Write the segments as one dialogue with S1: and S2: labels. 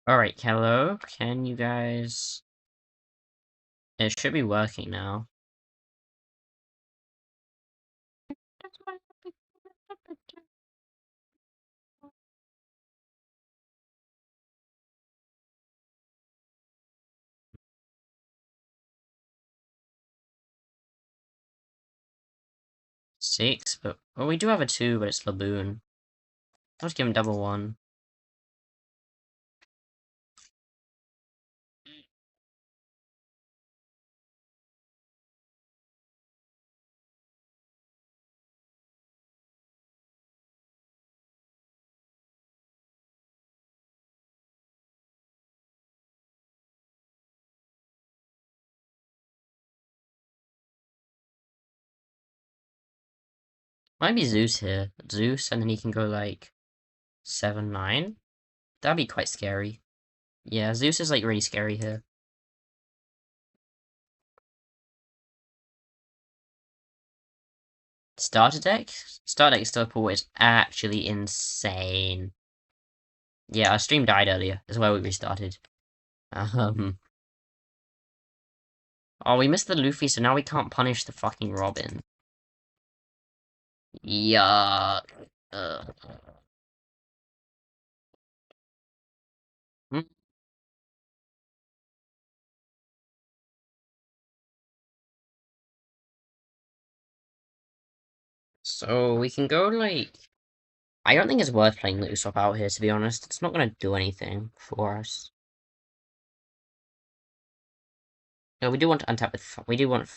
S1: Alright, hello? Can you guys... It should be working now. Six, but... Well, we do have a two, but it's Laboon. I'll just give him double one. Might be Zeus here. Zeus, and then he can go like... 7, 9? That'd be quite scary. Yeah, Zeus is like really scary here. Starter deck? Starter deck Starport is actually insane. Yeah, our stream died earlier. That's why we restarted. Um... Oh, we missed the Luffy, so now we can't punish the fucking Robin. Yuck. Ugh. Hmm. So we can go like... I don't think it's worth playing Usopp out here, to be honest. It's not going to do anything for us. No, we do want to untap with... We do want...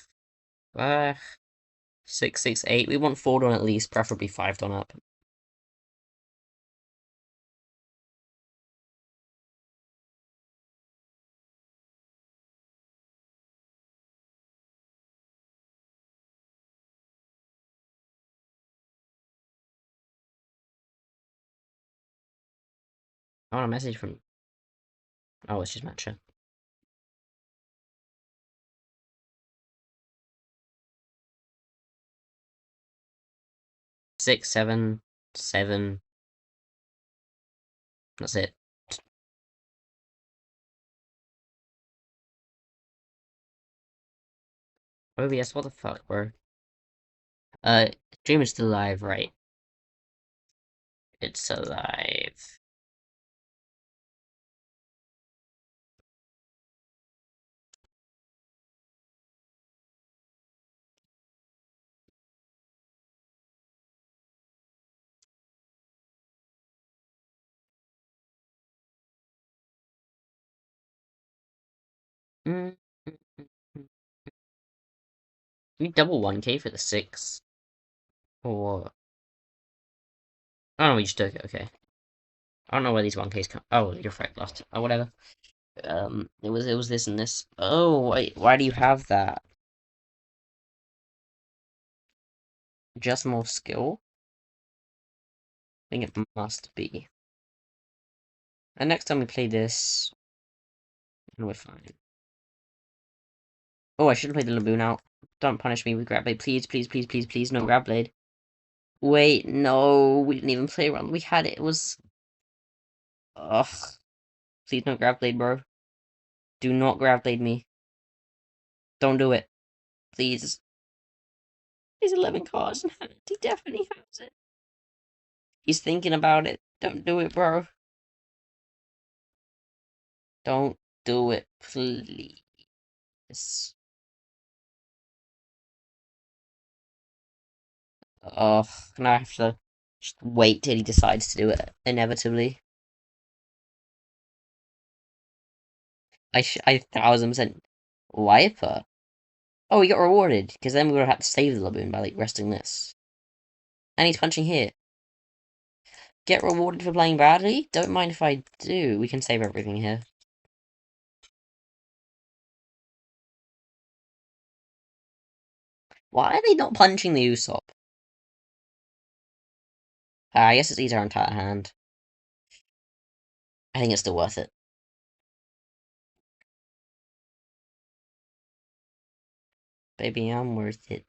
S1: 6, 6, 8. We want 4 Don at least, preferably 5 Don up. I want a message from... Oh, it's just Matcha. Six, seven, 7. That's it. OBS, what the fuck, bro? Dream is still alive, right? It's alive. Mm. We double 1k for the 6. Or... Oh no, we just took it, okay. I don't know where these 1ks come... Oh, you're right, lost. Oh, whatever. It was this and this. Oh, why do you have that? Just more skill? I think it must be. And next time we play this, and we're fine. Oh, I should have played the Laboon out. Don't punish me with Grab Blade. Please, please, please, please, please, no Grab Blade. Wait, no, we didn't even play around. We had it, it was... Ugh. Please, no Grab Blade, bro. Do not Grab Blade me. Don't do it. Please. He's 11 cards in hand. He definitely has it. He's thinking about it. Don't do it, bro. Don't do it, please. Oh, now I have to just wait till he decides to do it, inevitably. I 1000% wiper. Oh, he got rewarded, because then we would have had to save the Laboon by, like, resting this. And he's punching here. Get rewarded for playing badly? Don't mind if I do. We can save everything here. Why are they not punching the Usopp? I guess it's our entire hand. I think it's still worth it. Baby, I'm worth it.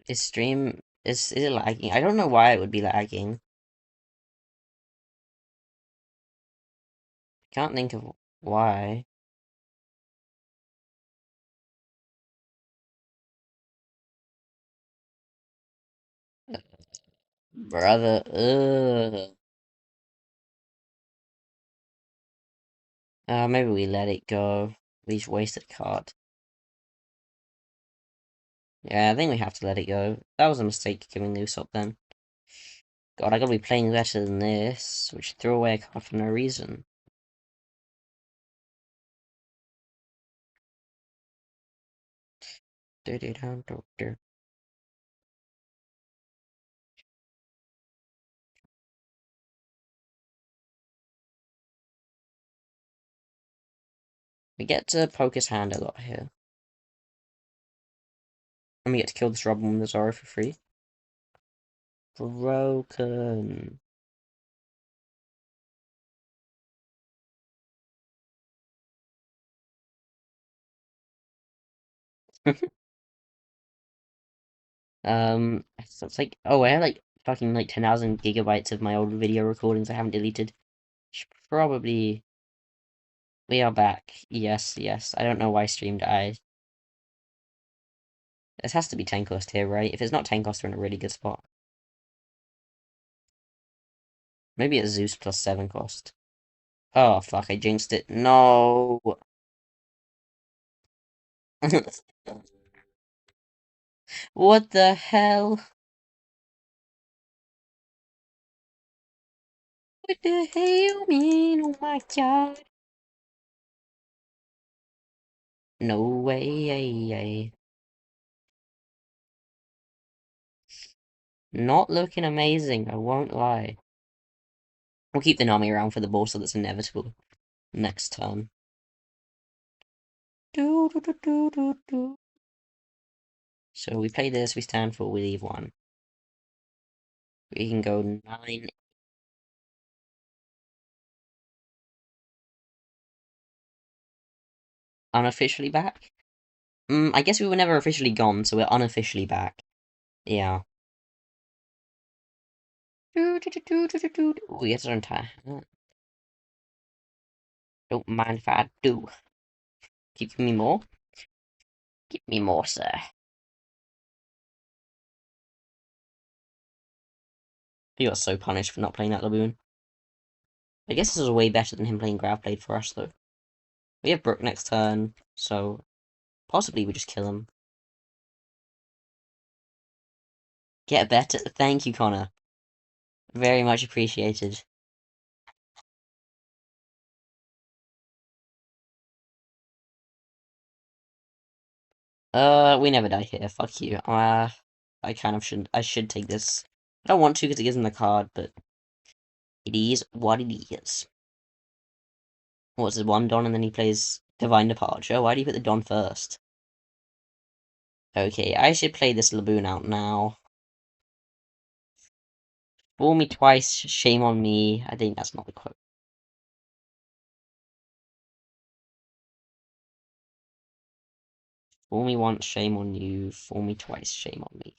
S1: Is stream is it lagging? I don't know why it would be lagging. Can't think of why. Brother, ugh. Maybe we let it go. We just wasted a card. Yeah, I think we have to let it go. That was a mistake giving loose up then. God, I gotta be playing better than this. We should throw away a card for no reason. We get to poke his hand a lot here. And we get to kill this Robin with the Zoro for free. Broken. So it's like, oh, I have like fucking like 10,000 gigabytes of my old video recordings I haven't deleted. Should probably. We are back. Yes, yes. I don't know why stream died. This has to be 10 cost here, right? If it's not 10 cost, we're in a really good spot. Maybe it's Zeus plus 7 cost. Oh, fuck, I jinxed it. No! What the hell? What the hell you mean? Oh my god. No way. Not looking amazing, I won't lie. We'll keep the Nami around for the ball so that's inevitable next turn. So we play this, we stand for, we leave 1. We can go 9. Unofficially back? I guess we were never officially gone, so we're unofficially back. Yeah. We get our entire. Don't mind if I do. Give me more. Give me more, sir. He got so punished for not playing that Laboon. I guess this is way better than him playing Gravblade for us, though. We have Brook next turn, so possibly we just kill him. Get better. Thank you, Connor. Very much appreciated. We never die here. Fuck you. I kind of shouldn't. I should take this. I don't want to because it gives him the card, but it is what it is. What's his one Don, and then he plays Divine Departure? Why do you put the Don first? Okay, I should play this Laboon out now. Fool me twice, shame on me. I think that's not the quote. Fool me once, shame on you. Fool me twice, shame on me.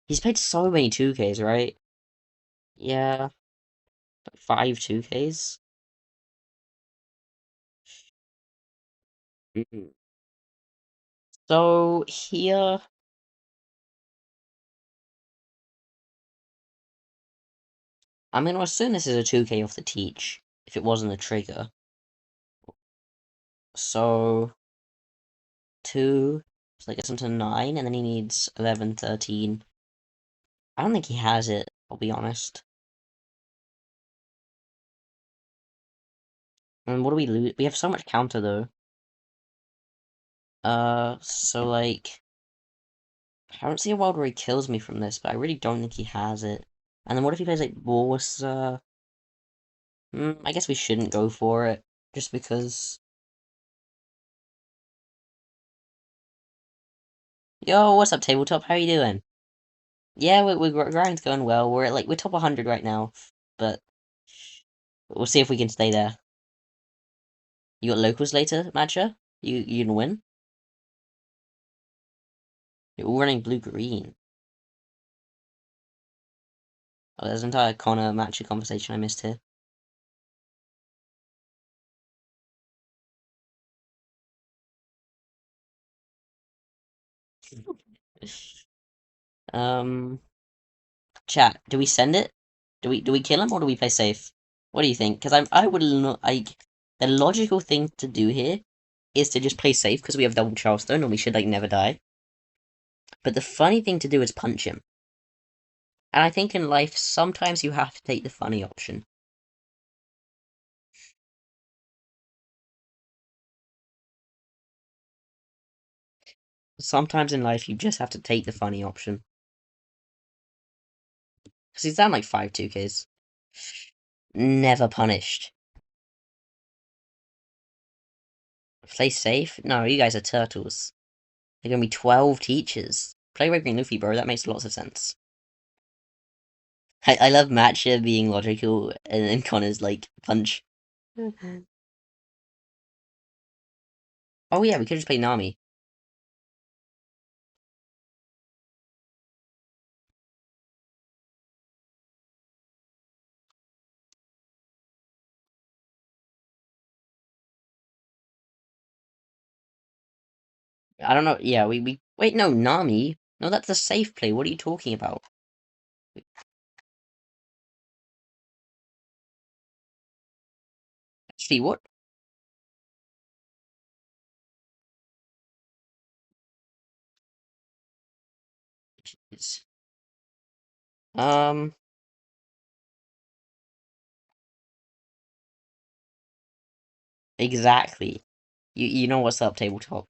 S1: He's played so many 2Ks, right? Yeah, 5 2Ks. So here, I'm gonna assume this is a 2K off the teach, if it wasn't a trigger. So 2, so that gets him to 9, and then he needs 11, 13. I don't think he has it, I'll be honest. And what do we lose? We have so much counter though. So like, I don't see a world where he kills me from this, but I really don't think he has it. And then what if he plays like Boris? I guess we shouldn't go for it, just because. Yo, what's up, tabletop? How you doing? Yeah, we're grind's going well. We're at like we're top 100 right now, but We'll see if we can stay there. You got locals later, Matcha? You gonna win? You're all running blue-green. Oh, there's an entire Connor Matcha conversation I missed here. Um, chat. Do we send it? Do we kill him or do we play safe? What do you think? Because I would not like the logical thing to do here is to just play safe because we have double Charleston and we should like never die. But the funny thing to do is punch him. And I think in life sometimes you have to take the funny option. Sometimes in life you just have to take the funny option. Because he's down like 5 2Ks. Never punished. Play safe? No, you guys are turtles. They're gonna be 12 teachers. Play Red Green Luffy, bro. That makes lots of sense. I love Matcha being logical and Connor's like punch. Oh yeah, we could just play Nami. I don't know. Yeah, we wait. No, Nami. No, that's a safe play. What are you talking about? Actually, what? Jeez. Um, exactly. You know what's up, tabletop.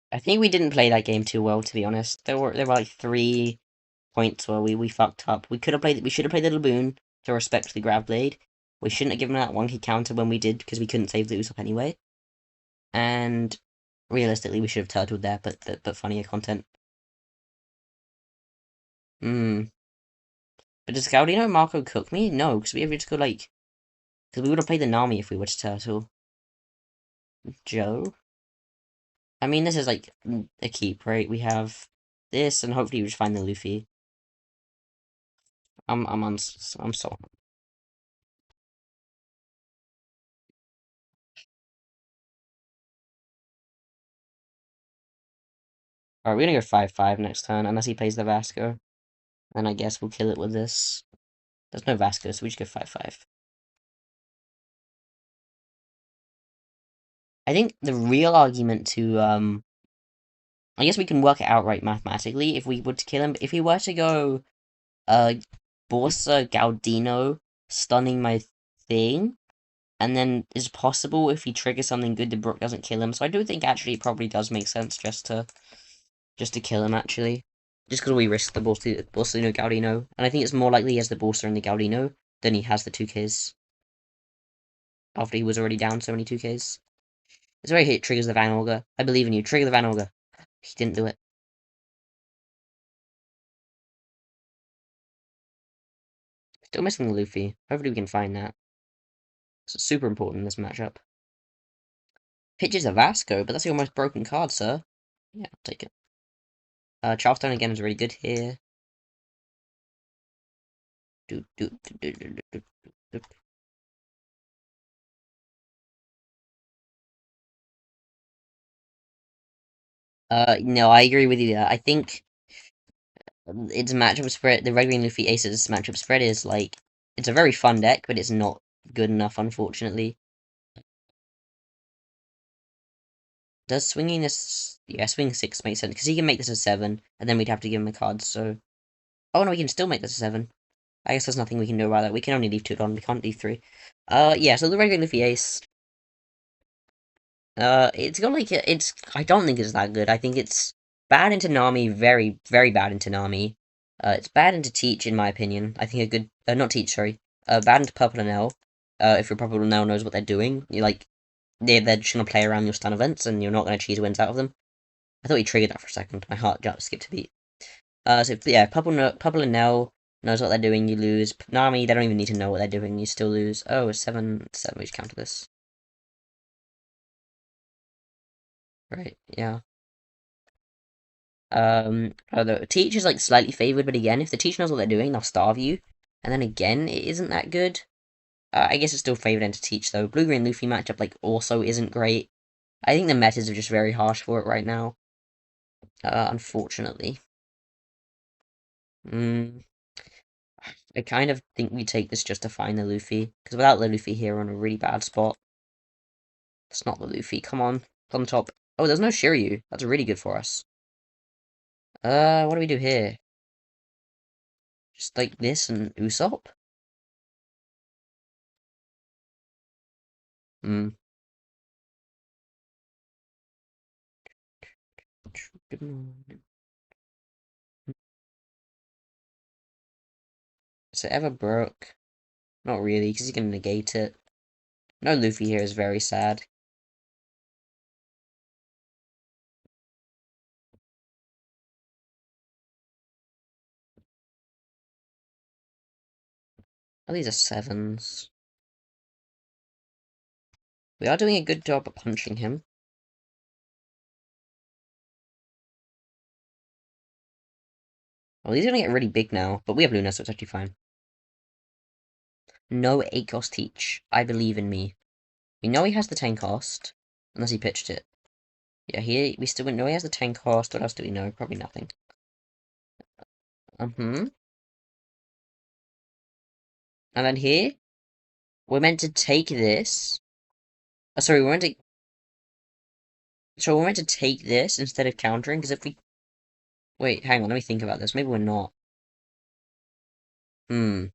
S1: I think we didn't play that game too well, to be honest. There were like 3 points where we fucked up. We should have played the Laboon to respect the Grav Blade. We shouldn't have given that wonky counter when we did because we couldn't save the Usopp anyway. And realistically, we should have turtled there, but funnier content. Hmm. But does Gaudino Marco cook me? No, because we have just go like, because we would have played the Nami if we were to turtle. Joe. I mean, this is like a keep, right? We have this, and hopefully we just find the Luffy. I'm so. Alright, we're gonna go 5-5 next turn, unless he plays the Vasco. Then I guess we'll kill it with this. There's no Vasco, so we just go 5-5. I think the real argument to, I guess we can work it out right mathematically if we were to kill him. If we were to go, Borsa Gaudino stunning my thing, and then it's possible if he triggers something good, the Brook doesn't kill him. So I do think actually it probably does make sense just to kill him actually, just because we risk the Borsino Gaudino, and I think it's more likely he has the Borsa and the Gaudino than he has the 2Ks after he was already down so many 2Ks. It's very hit triggers the Van Olga. I believe in you. Trigger the Van Olga. He didn't do it. Still missing the Luffy. Hopefully we can find that. It's super important in this matchup. Pitches a Vasco, but that's your most broken card, sir. Yeah, I'll take it. Charleston again is really good here. Do, do, do, do, do, do, do. No, I agree with you there. I think its matchup spread, the Red Green Luffy Aces matchup spread is like, it's a very fun deck, but it's not good enough, unfortunately. Does swinging this, yeah, swing 6 make sense, because he can make this a 7, and then we'd have to give him a card, so. Oh no, we can still make this a 7. I guess there's nothing we can do about that. We can only leave 2 on, we can't leave 3. Yeah, so the Red Green Luffy Ace, it's got like, I don't think it's that good. I think it's bad into Nami, very, very bad into Nami. It's bad into Teach, in my opinion. I think a good, not Teach, sorry. Bad into Purple and L. If your Purple and L knows what they're doing, you're like, they're just gonna play around your stun events, and you're not gonna cheese wins out of them. I thought he triggered that for a second. My heart just skipped a beat. So yeah, Purple and Nell knows what they're doing. You lose. Nami, they don't even need to know what they're doing. You still lose. Oh, it's 7-7. We should counter this. Right. Yeah. The teacher's like slightly favored, but again, if the teacher knows what they're doing, they'll starve you. And then again, it isn't that good. I guess it's still favored into teach though. Blue Green Luffy matchup like also isn't great. I think the metas are just very harsh for it right now. Unfortunately. Mm, I kind of think we take this just to find the Luffy. Because without the Luffy here, we're in a really bad spot. It's not the Luffy. Come on. It's on top. Oh, there's no Shiryu. That's really good for us. What do we do here? Just like this and Usopp? Hmm. Is it ever broke? Not really, because he's gonna negate it. No Luffy here is very sad. Oh, these are sevens. We are doing a good job at punching him. Well, these are gonna get really big now, but we have Luna, so it's actually fine. No 8 cost teach. I believe in me. We know he has the 10 cost, unless he pitched it. Yeah, we still know he has the 10 cost. What else do we know? Probably nothing. And then here, we're meant to take this. Oh, sorry, we're meant to. So we're meant to take this instead of countering, because if we. Wait, hang on, let me think about this. Maybe we're not. Hmm.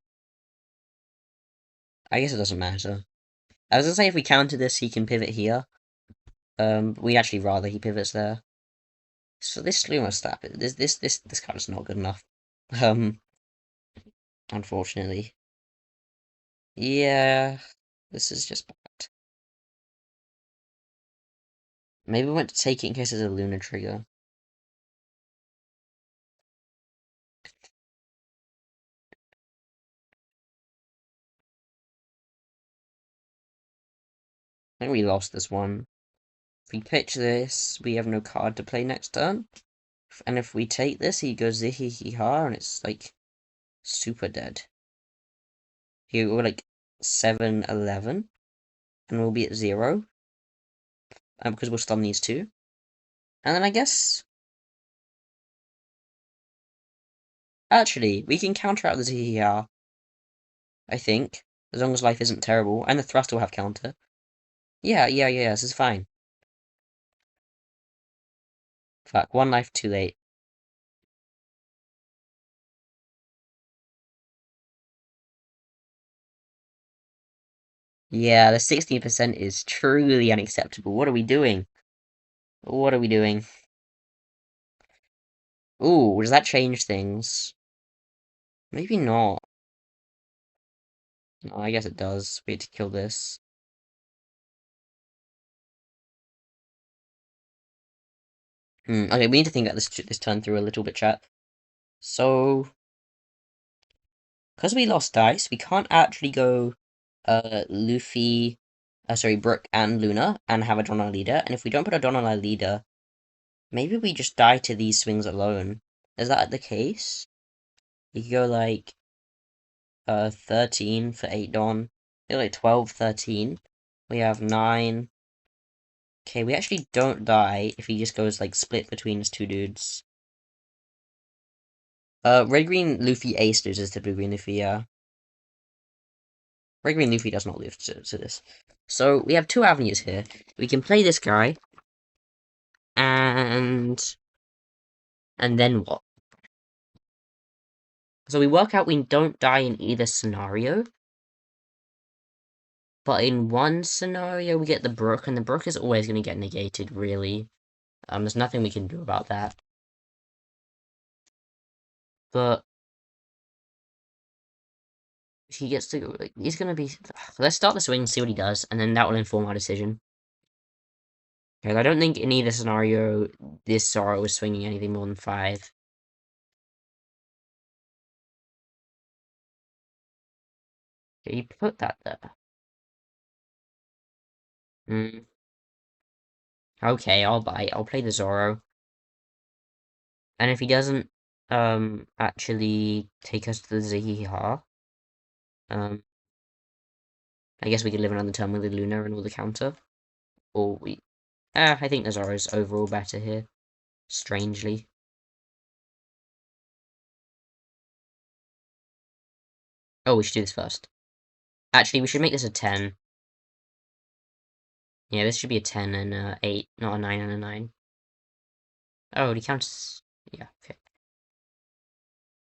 S1: I guess it doesn't matter. I was gonna say if we counter this, he can pivot here. We'd actually rather he pivots there. So this Luma stab, this card is not good enough. Um, Unfortunately. Yeah, this is just bad. Maybe we went to take it in case there's a Luna trigger. I think we lost this one. If we pitch this, we have no card to play next turn. And if we take this, he goes zihi-hi-ha, and it's like super dead. Here we're like 7-11, and we'll be at 0. Because we'll stun these two. And then I guess. Actually, we can counter out the zihi-ha, I think. As long as life isn't terrible. And the thrust will have counter. Yeah, this is fine. Fuck, one life too late. Yeah, the 16% is truly unacceptable. What are we doing? What are we doing? Ooh, does that change things? Maybe not. No, I guess it does. We had to kill this. Okay, we need to think about this turn through a little bit, chat. So, because we lost dice, we can't actually go Luffy, sorry, Brook and Luna and have a Don on our leader. And if we don't put a Don on our leader, maybe we just die to these swings alone. Is that the case? You could go like 13 for 8 Don. Like 12, 13. We have 9. Okay, we actually don't die if he just goes like split between his two dudes. Red Green Luffy Ace loses to Blue Green Luffy, yeah. Red Green Luffy does not lose to this. So we have two avenues here. We can play this guy, and then what? So we work out we don't die in either scenario. But in one scenario we get the Brook, and the Brook is always gonna get negated, really. There's nothing we can do about that. But he gets to like, he's gonna be. Let's start the swing and see what he does, and then that will inform our decision. Because I don't think in either scenario this Zoro was swinging anything more than 5. Did he put that there? Hmm. Okay, I'll buy. I'll play the Zoro. And if he doesn't actually take us to the Zahiha, um I guess we could live another turn with the Luna and all the counter. Or we I think the Zoro's overall better here. Strangely. Oh, we should do this first. Actually, we should make this a 10. Yeah, this should be a 10 and a 8, not a 9 and a 9. Oh, he counts. Yeah, okay.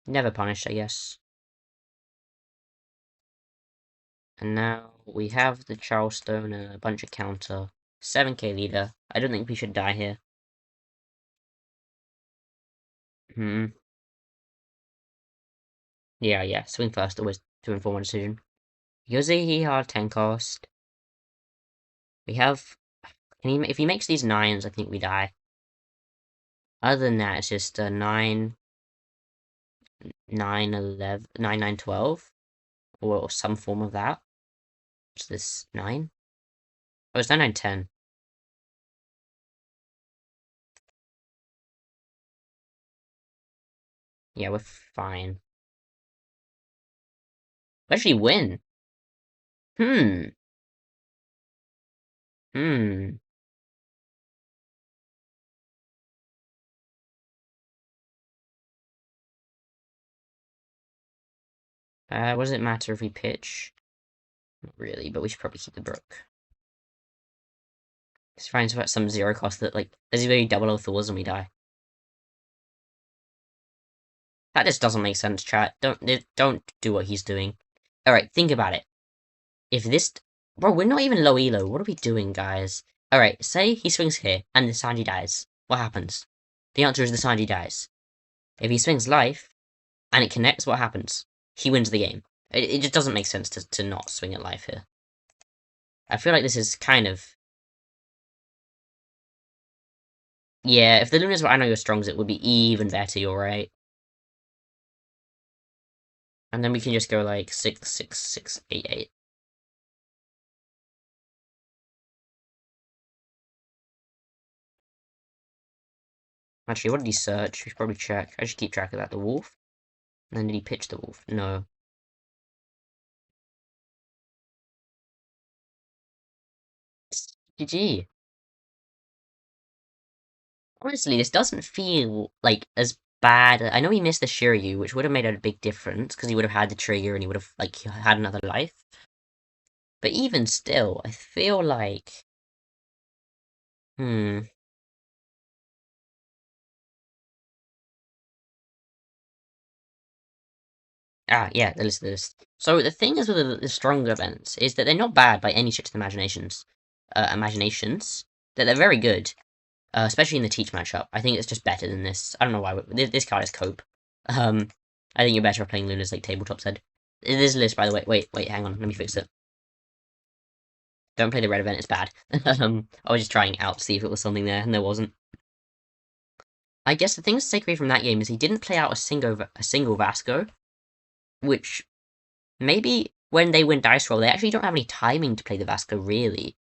S1: Never punished, I guess. And now we have the Charleston and a bunch of counter. 7k leader. I don't think we should die here. Hmm. Yeah. Swing first, always to inform a decision. Yozi, he hard 10 cost. We have. If he makes these 9s, I think we die. Other than that, it's just a 9, 9, 11, 9, 9, 12. Or some form of that. What's this? 9? Oh, it's 9, 9, 10. Yeah, we're fine. We actually win. Hmm. Hmm. What does it matter if we pitch? Not really, but we should probably keep the brook. Let's find some zero cost that, like, there's either double O Thors and we die. That just doesn't make sense, chat. Don't do what he's doing. Alright, think about it. If this... Bro, we're not even low elo. What are we doing, guys? Alright, say he swings here, and the Sanji dies. What happens? The answer is the Sanji dies. If he swings life, and it connects, what happens? He wins the game. It just doesn't make sense to not swing at life here. I feel like this is kind of... Yeah, if the Lunas were I know you're strongs, it would be even better, you're right. And then we can just go like 6, 6, 6, 8, 8. Actually, what did he search? We should probably check. I should keep track of that. The wolf? And then did he pitch the wolf? No. GG. Honestly, this doesn't feel like as bad. I know he missed the Shiryu, which would have made a big difference because he would have had the trigger and he would have like had another life. But even still, I feel like hmm. Yeah, the list. So the thing is with the stronger events is that they're not bad by any stretch of the imaginations. That they're very good, especially in the teach matchup. I think it's just better than this. I don't know why this card is cope. I think you're better off playing Luna's like tabletop said. This list, by the way. Wait, hang on. Let me fix it. Don't play the red event. It's bad. I was just trying it out to see if it was something there, and there wasn't. I guess the thing to take away from that game is he didn't play out a single Vasco, which maybe when they win dice roll, they actually don't have any timing to play the Vasco, really.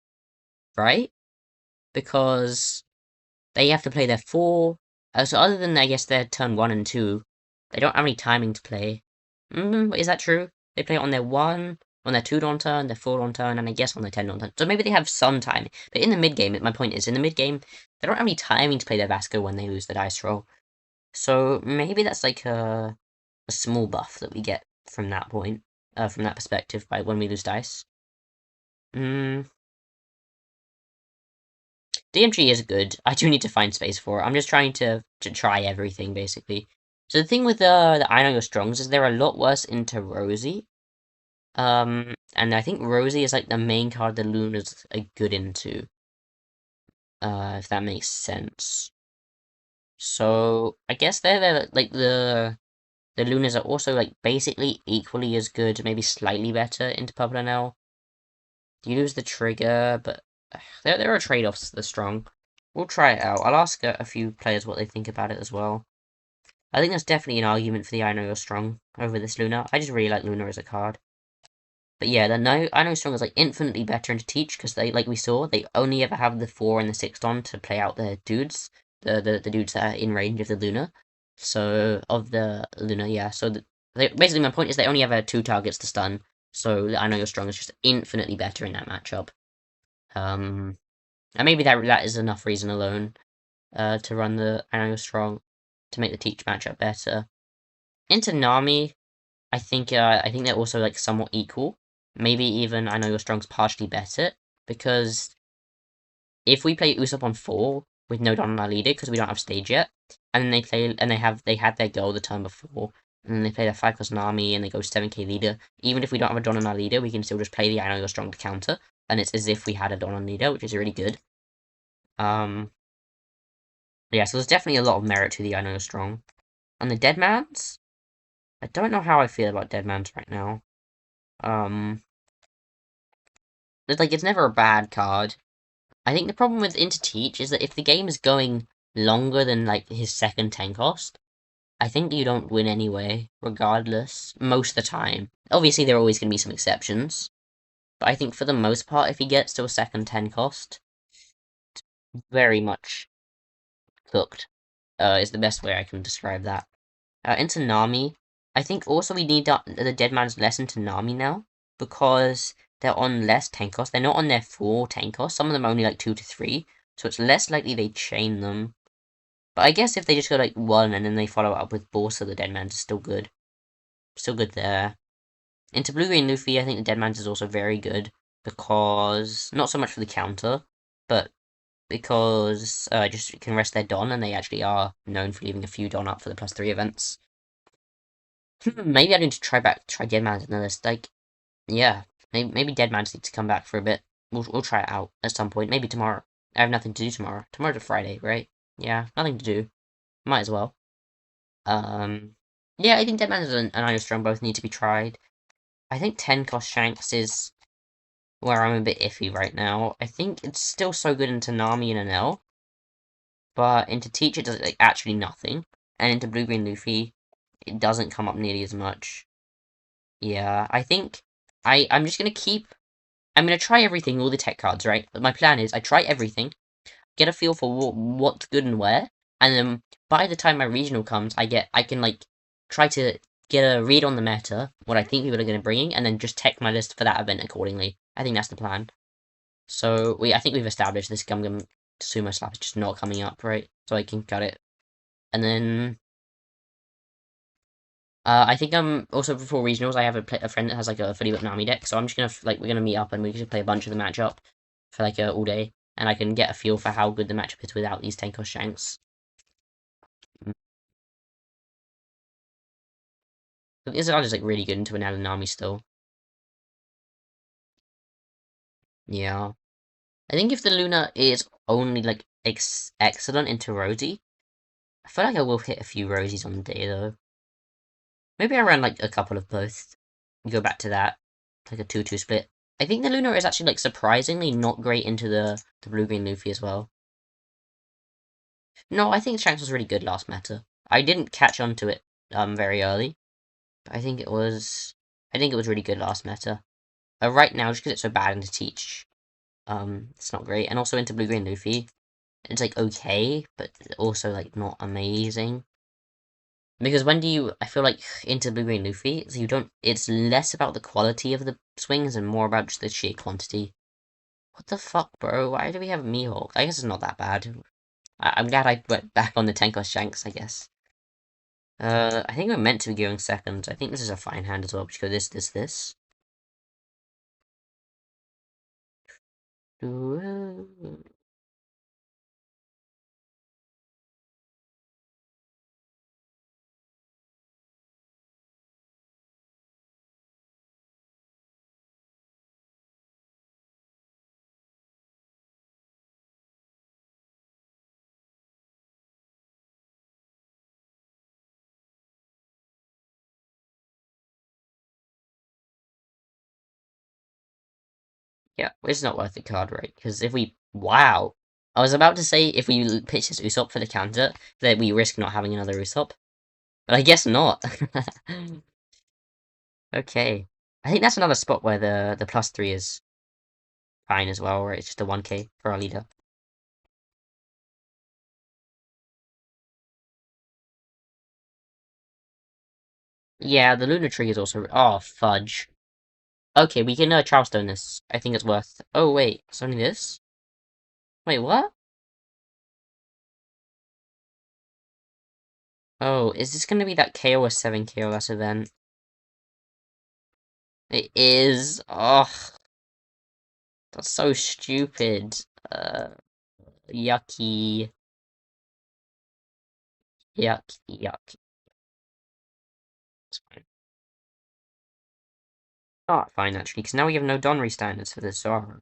S1: Right? Because they have to play their 4. So other than, I guess, their turn 1 and 2, they don't have any timing to play. Is that true? They play it on their 1, on their 2 on turn, their 4 on turn, and I guess on their 10 on turn. So maybe they have some timing. But in the mid-game, my point is, in the mid-game, they don't have any timing to play their Vasco when they lose the dice roll. So maybe that's like a small buff that we get from that point, from that perspective, by when we lose dice. DMG is good. I do need to find space for it. I'm just trying to try everything, basically. So the thing with the I Know You're Strongs is they're a lot worse into Rosie. And I think Rosie is like the main card the Lunas are good into. If that makes sense. So I guess they're like the Lunas are also like basically equally as good, maybe slightly better into Purple NL. You lose the trigger, but there are trade-offs. They're strong. We'll try it out. I'll ask a few players what they think about it as well. I think there's definitely an argument for the I Know You're Strong over this Luna. I just really like Luna as a card. But yeah, the No I Know You're Strong is like infinitely better in to teach because they, like we saw, they only ever have the 4 and the 6 on to play out their dudes, the dudes that are in range of the Luna. So of the Luna, yeah. So basically, my point is they only have 2 targets to stun. So I Know You're Strong is just infinitely better in that matchup. And maybe that is enough reason alone to run the I Know You're Strong to make the teach matchup better. Into Nami, I think they're also like somewhat equal. Maybe even I Know You're Strong's partially better because if we play Usopp on 4 with no Don on our leader because we don't have stage yet, and then they had their goal the turn before, and then they play their 5 Nami and they go 7k leader. Even if we don't have a Don on our leader, we can still just play the I Know You're Strong to counter, and it's as if we had a Don on leader, which is really good. Yeah, so there's definitely a lot of merit to the I Know You're Strong. And the Deadmans, I don't know how I feel about Deadmans right now. It's never a bad card. I think the problem with Interteach is that if the game is going longer than, like, his second 10 cost, I think you don't win anyway, regardless, most of the time. Obviously, there are always going to be some exceptions, but I think for the most part, if he gets to a second 10 cost, very much cooked, is the best way I can describe that. Into Nami, I think also we need the Dead Man's lesson to Nami now, because they're on less tank cost. They're not on their full tank cost. Some of them are only like 2 to 3, so it's less likely they chain them. But I guess if they just go like 1 and then they follow up with Borsa, the Dead Man's is still good. Still good there. Into Blue Green Luffy, I think the Dead Man's is also very good, because, not so much for the counter, but because just can rest their Don, and they actually are known for leaving a few Don up for the +3 events. Maybe I need to try Deadman's in the list. Like, yeah, maybe Deadman's needs to come back for a bit. We'll try it out at some point. Maybe tomorrow. I have nothing to do tomorrow. Tomorrow's a Friday, right? Yeah, nothing to do. Might as well. Yeah, I think Deadman's and Iron Strong both need to be tried. I think 10 cost Shanks is where I'm a bit iffy right now. I think it's still so good into Nami and Enel, but into Teach it does like actually nothing, and into Blue Green Luffy it doesn't come up nearly as much. Yeah, I think I'm just gonna I'm gonna try everything, all the tech cards, right? But my plan is I try everything, get a feel for what's good and where, and then by the time my regional comes, I can like try to get a read on the meta, what I think people are gonna bring, and then just tech my list for that event accordingly. I think that's the plan. So I think we've established this Gum Gum Sumo Slap is just not coming up, right? So I can cut it, and then I think also before regionals. I have a friend that has like a fully whipped Nami deck, so I'm just gonna we're gonna meet up and we can play a bunch of the matchup for like all day, and I can get a feel for how good the matchup is without these Tenko Shanks. But this card is like really good into an Nami still. Yeah, I think if the Luna is only like excellent into Rosie, I feel like I will hit a few Rosies on the day though. Maybe I run like a couple of both. Go back to that, like a 2-2 split. I think the Luna is actually like surprisingly not great into the Blue Green Luffy as well. No, I think Shanks was really good last meta. I didn't catch on to it very early, but I think it was really good last meta. Right now, just because it's so bad into Teach, it's not great. And also into Blue Green Luffy, it's like okay, but also like not amazing. Because I feel like into Blue Green Luffy, so you don't, it's less about the quality of the swings and more about just the sheer quantity. What the fuck, bro? Why do we have Mihawk? I guess it's not that bad. I'm glad I went back on the Tenko Shanks, I guess. I think we're meant to be going second. I think this is a fine hand as well. We should go this. Yeah, it's not worth the card, right? Because if we... Wow! I was about to say if we pitch this Usopp for the counter, that we risk not having another Usopp. But I guess not. Okay. I think that's another spot where the +3 is fine as well, where it's just a 1k for our leader. Yeah, the lunar tree is also. Oh, fudge. Okay, we can Charlestone this. I think it's worth. Oh, wait. It's only this? Wait, what? Oh, is this gonna be that KO or 7 KO less event? It is. Oh, that's so stupid. Yucky. Yuck, yuck. It's fine. Not fine, actually, because now we have no Donry standards for this Zara.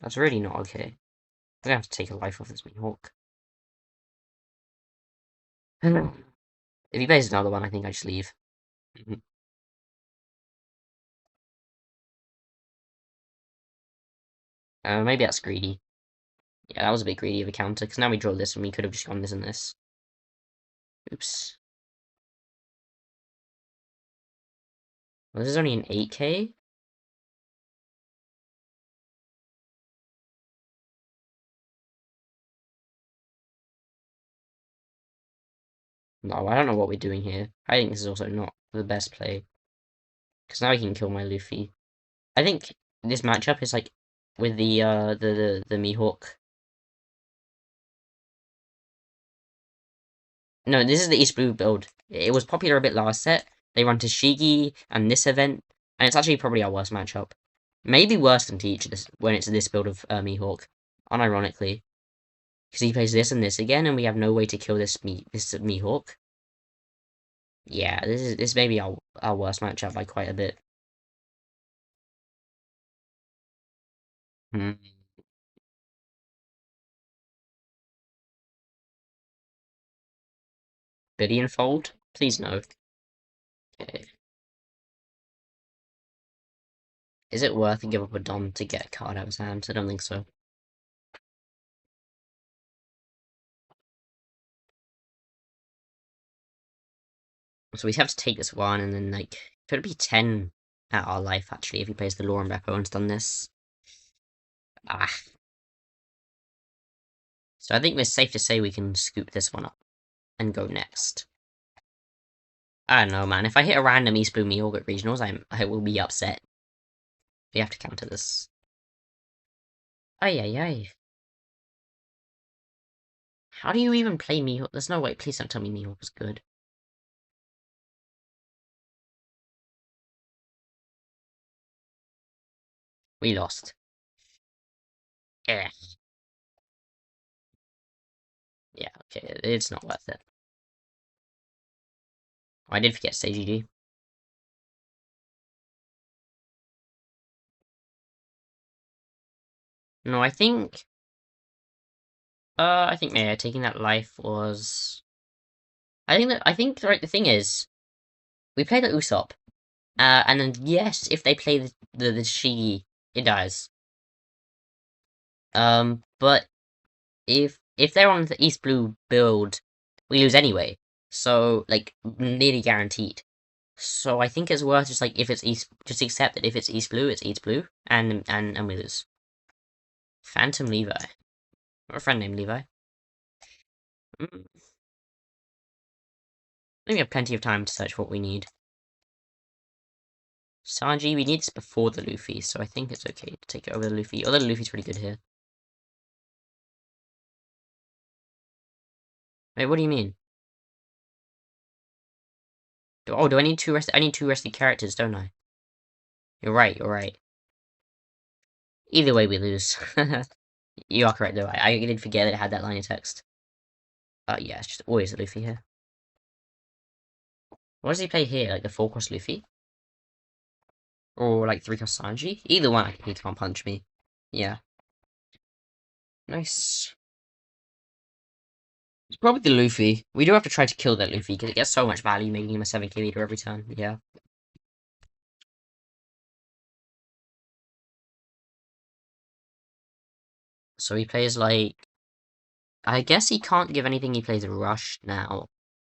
S1: That's really not okay. I'm gonna have to take a life off this Mihawk. If he plays another one, I think I just leave. Maybe that's greedy. Yeah, that was a bit greedy of a counter, because now we draw this and we could have just gone this and this. Oops. Well, this is only an 8k? No, I don't know what we're doing here. I think this is also not the best play. Because now he can kill my Luffy. I think this matchup is like with the Mihawk. No, this is the East Blue build. It was popular a bit last set. They run Tashigi and this event, and it's actually probably our worst matchup. Maybe worse than Teach this when it's this build of Mihawk, unironically, because he plays this and this again, and we have no way to kill this Mihawk. Yeah, this may be our worst matchup by quite a bit. Hmm. Billion fold? Please no. Okay. Is it worth to give up a Dom to get a card out of his hand? I don't think so. So we have to take this one, and then, like, could it be 10 at our life, actually, if he plays the Law and Repo and done this? Ah. So I think it's safe to say we can scoop this one up and go next. I don't know, man. If I hit a random East Blue Mihawk at regionals, I will be upset. We have to counter this. Ay, ay, ay. How do you even play Mihawk? There's no way. Please don't tell me Mihawk is good. We lost. Yeah. Yeah, okay. It's not worth it. Oh, I did forget Stage GG. No, I think yeah, taking that life was. I think right. The thing is, we play the Usopp, and then yes, if they play the Shigi, it dies. But if they're on the East Blue build, we lose anyway. So like nearly guaranteed. So I think it's worth just like if it's East, just accept that if it's East Blue, it's East Blue, and we lose. Phantom Levi, or a friend named Levi. I think we have plenty of time to search what we need. Sanji, we need this before the Luffy, so I think it's okay to take it over the Luffy. Although the Luffy's pretty good here. Wait, what do you mean? Do I need two rest? I need two rested characters, don't I? You're right. You're right. Either way, we lose. You are correct, though. I did forget that it had that line of text. Yeah, it's just always a Luffy here. What does he play here? Like the 4-cross Luffy? Or like 3-cross Sanji? Either one, he can't punch me. Yeah. Nice. It's probably the Luffy. We do have to try to kill that Luffy, because it gets so much value making him a 7k leader every turn. Yeah. So he plays like... I guess he can't give anything he plays Rush now.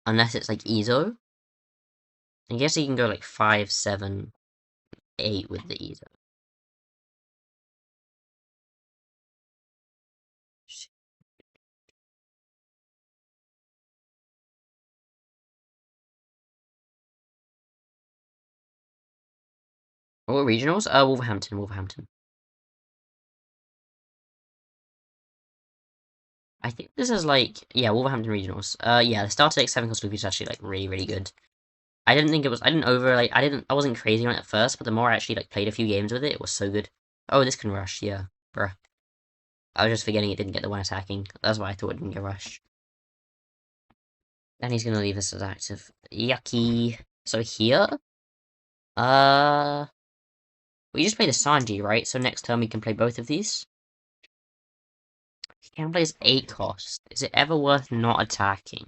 S1: Unless it's like Ezo. I guess he can go like 5, 7, 8 with the Ezo. What regionals? Wolverhampton, Wolverhampton. I think this is like, yeah, Wolverhampton regionals. Yeah, the starter deck 7 cost Luffy is actually like really, really good. I didn't think it was, I wasn't crazy on it at first, but the more I actually like played a few games with it, it was so good. Oh, this can rush, yeah, bruh. I was just forgetting it didn't get the one attacking. That's why I thought it didn't get rush. Then he's gonna leave this as active. Yucky. So here, we just play the Sanji, right? So next turn we can play both of these. He can play his 8 cost. Is it ever worth not attacking?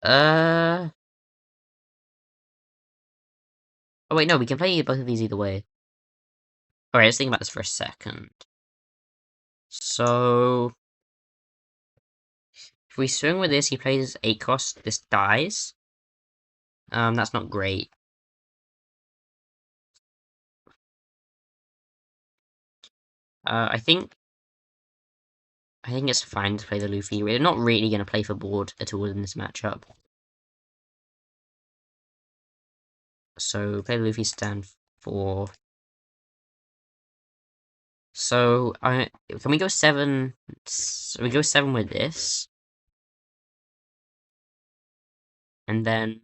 S1: Uh... Oh wait, no, we can play both of these either way. Alright, let's think about this for a second. So... If we swing with this, he plays 8 cost, this dies. That's not great. I think it's fine to play the Luffy. We're not really going to play for board at all in this matchup. So, play the Luffy stand for... So, can we go 7... So we go 7 with this. And then...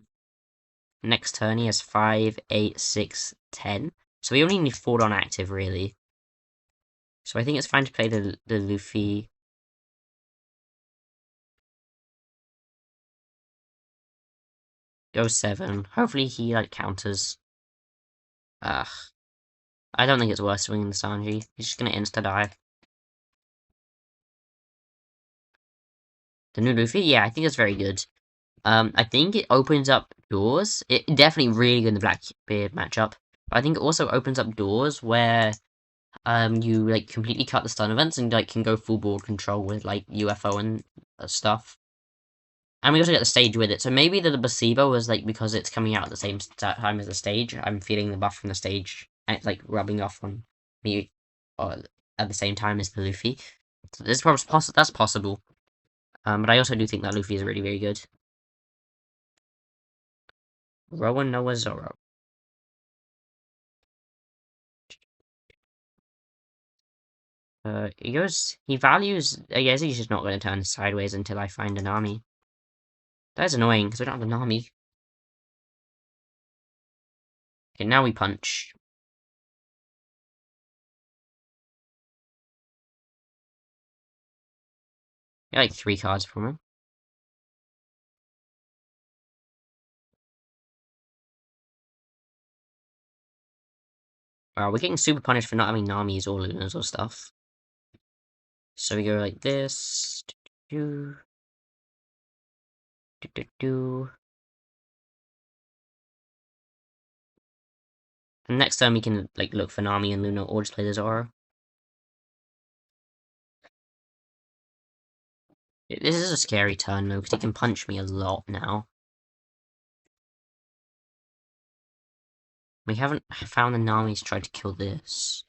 S1: Next turn he has 5, 8, 6, 10. So we only need 4 on active, really. So I think it's fine to play the Luffy... Go 7. Hopefully he, like, counters. Ugh. I don't think it's worth swinging the Sanji. He's just gonna insta-die. The new Luffy? Yeah, I think it's very good. I think it opens up doors. It definitely really good in the Blackbeard matchup. But I think it also opens up doors where you like completely cut the stun events and like can go full board control with like UFO and stuff. And we also get the stage with it. So maybe the placebo was like because it's coming out at the same time as the stage. I'm feeling the buff from the stage and it's like rubbing off on me at the same time as the Luffy. So this is that's possible. But I also do think that Luffy is really, very good. Rowan Noah Zoro. He values, I guess he's just not going to turn sideways until I find an army. That's annoying, because we don't have an army. Okay, now we punch. Got like 3 cards from him. We're getting super punished for not having Namis or Lunas or stuff. So we go like this. Do, do, do, do. And next time we can like look for Nami and Luna or just play the Zoro. This is a scary turn though, because he can punch me a lot now. We haven't found the Namis tried to kill this.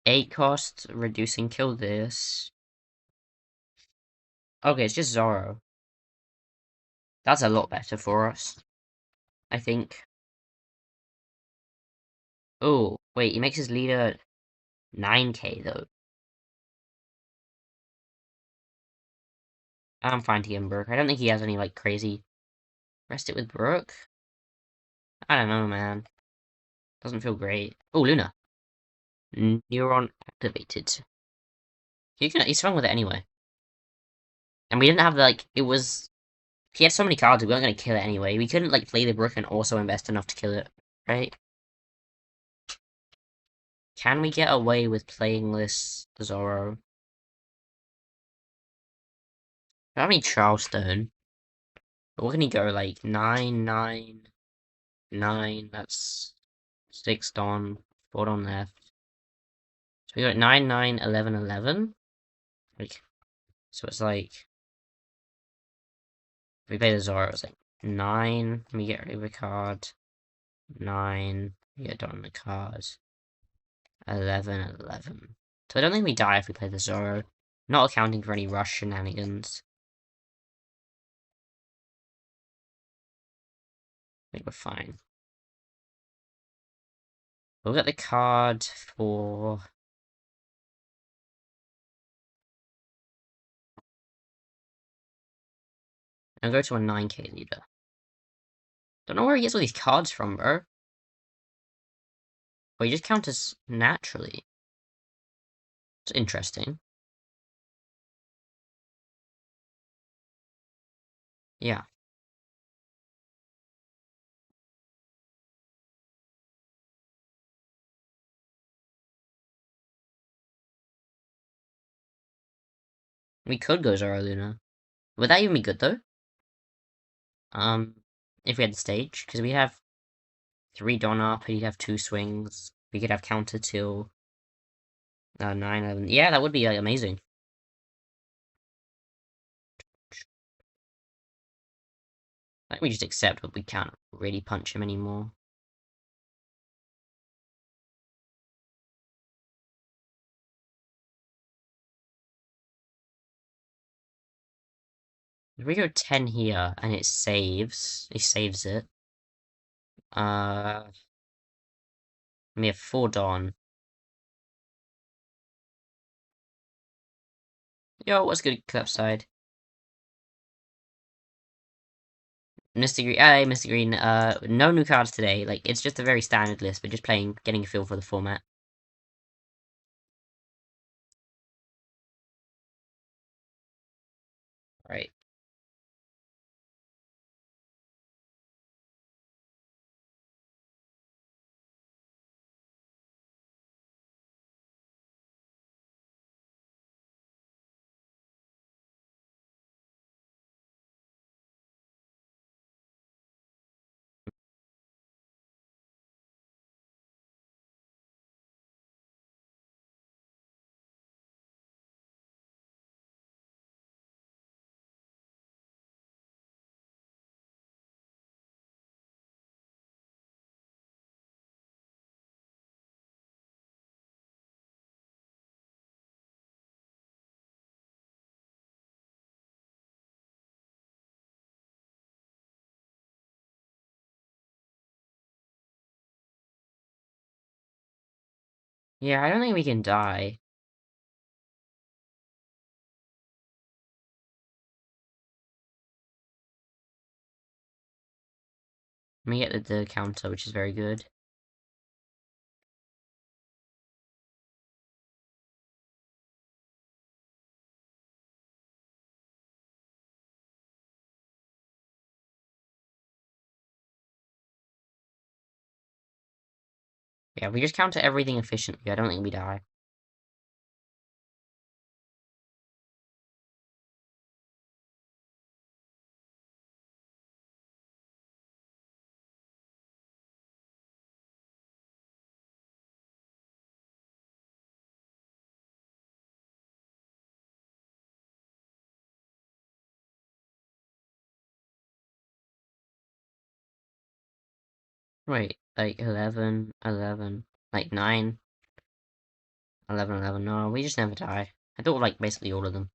S1: Eight cost, reducing kill this. Okay, it's just Zoro. That's a lot better for us, I think. Oh, wait, he makes his leader 9k though. I'm fine to give him Brook. I don't think he has any like crazy. Rest it with Brook? I don't know, man. Doesn't feel great. Oh, Luna. Neuron activated. He's strong with it anyway. And we didn't have, like, it was... He had so many cards, we weren't going to kill it anyway. We couldn't, like, play the Brook and also invest enough to kill it, right? Can we get away with playing this Zoro? I don't need Charleston. But what can he go, like, 9, 9, 9, that's 6 Don, 4 Don left. So we got 9, 9, 11, 11? Like, so it's like... If we play the Zoro, it's like 9, we get rid of a card. 9, we get Don on the cards. 11, 11. So I don't think we die if we play the Zoro. Not accounting for any rush shenanigans. I think we're fine. We'll get the card for... I'll go to a 9k leader. Don't know where he gets all these cards from, bro. Well, he just count as naturally. It's interesting. Yeah. We could go Zoro Luna. Would that even be good, though? If we had the stage, because we have 3 Don up, he'd have 2 swings. We could have counter till 9, 11. Yeah, that would be amazing. I think we just accept, but we can't really punch him anymore. If we go 10 here, and it saves it. We have 4 Don. Yo, what's good, clip side? Mr. Green, Mr. Green, no new cards today. Like, it's just a very standard list, but just playing, getting a feel for the format. Right. Yeah, I don't think we can die. We get the counter, which is very good. Yeah, we just counter everything efficiently. I don't think we die. Wait, like 11, 11, like 9, 11, 11. No, we just never die. I thought like basically all of them.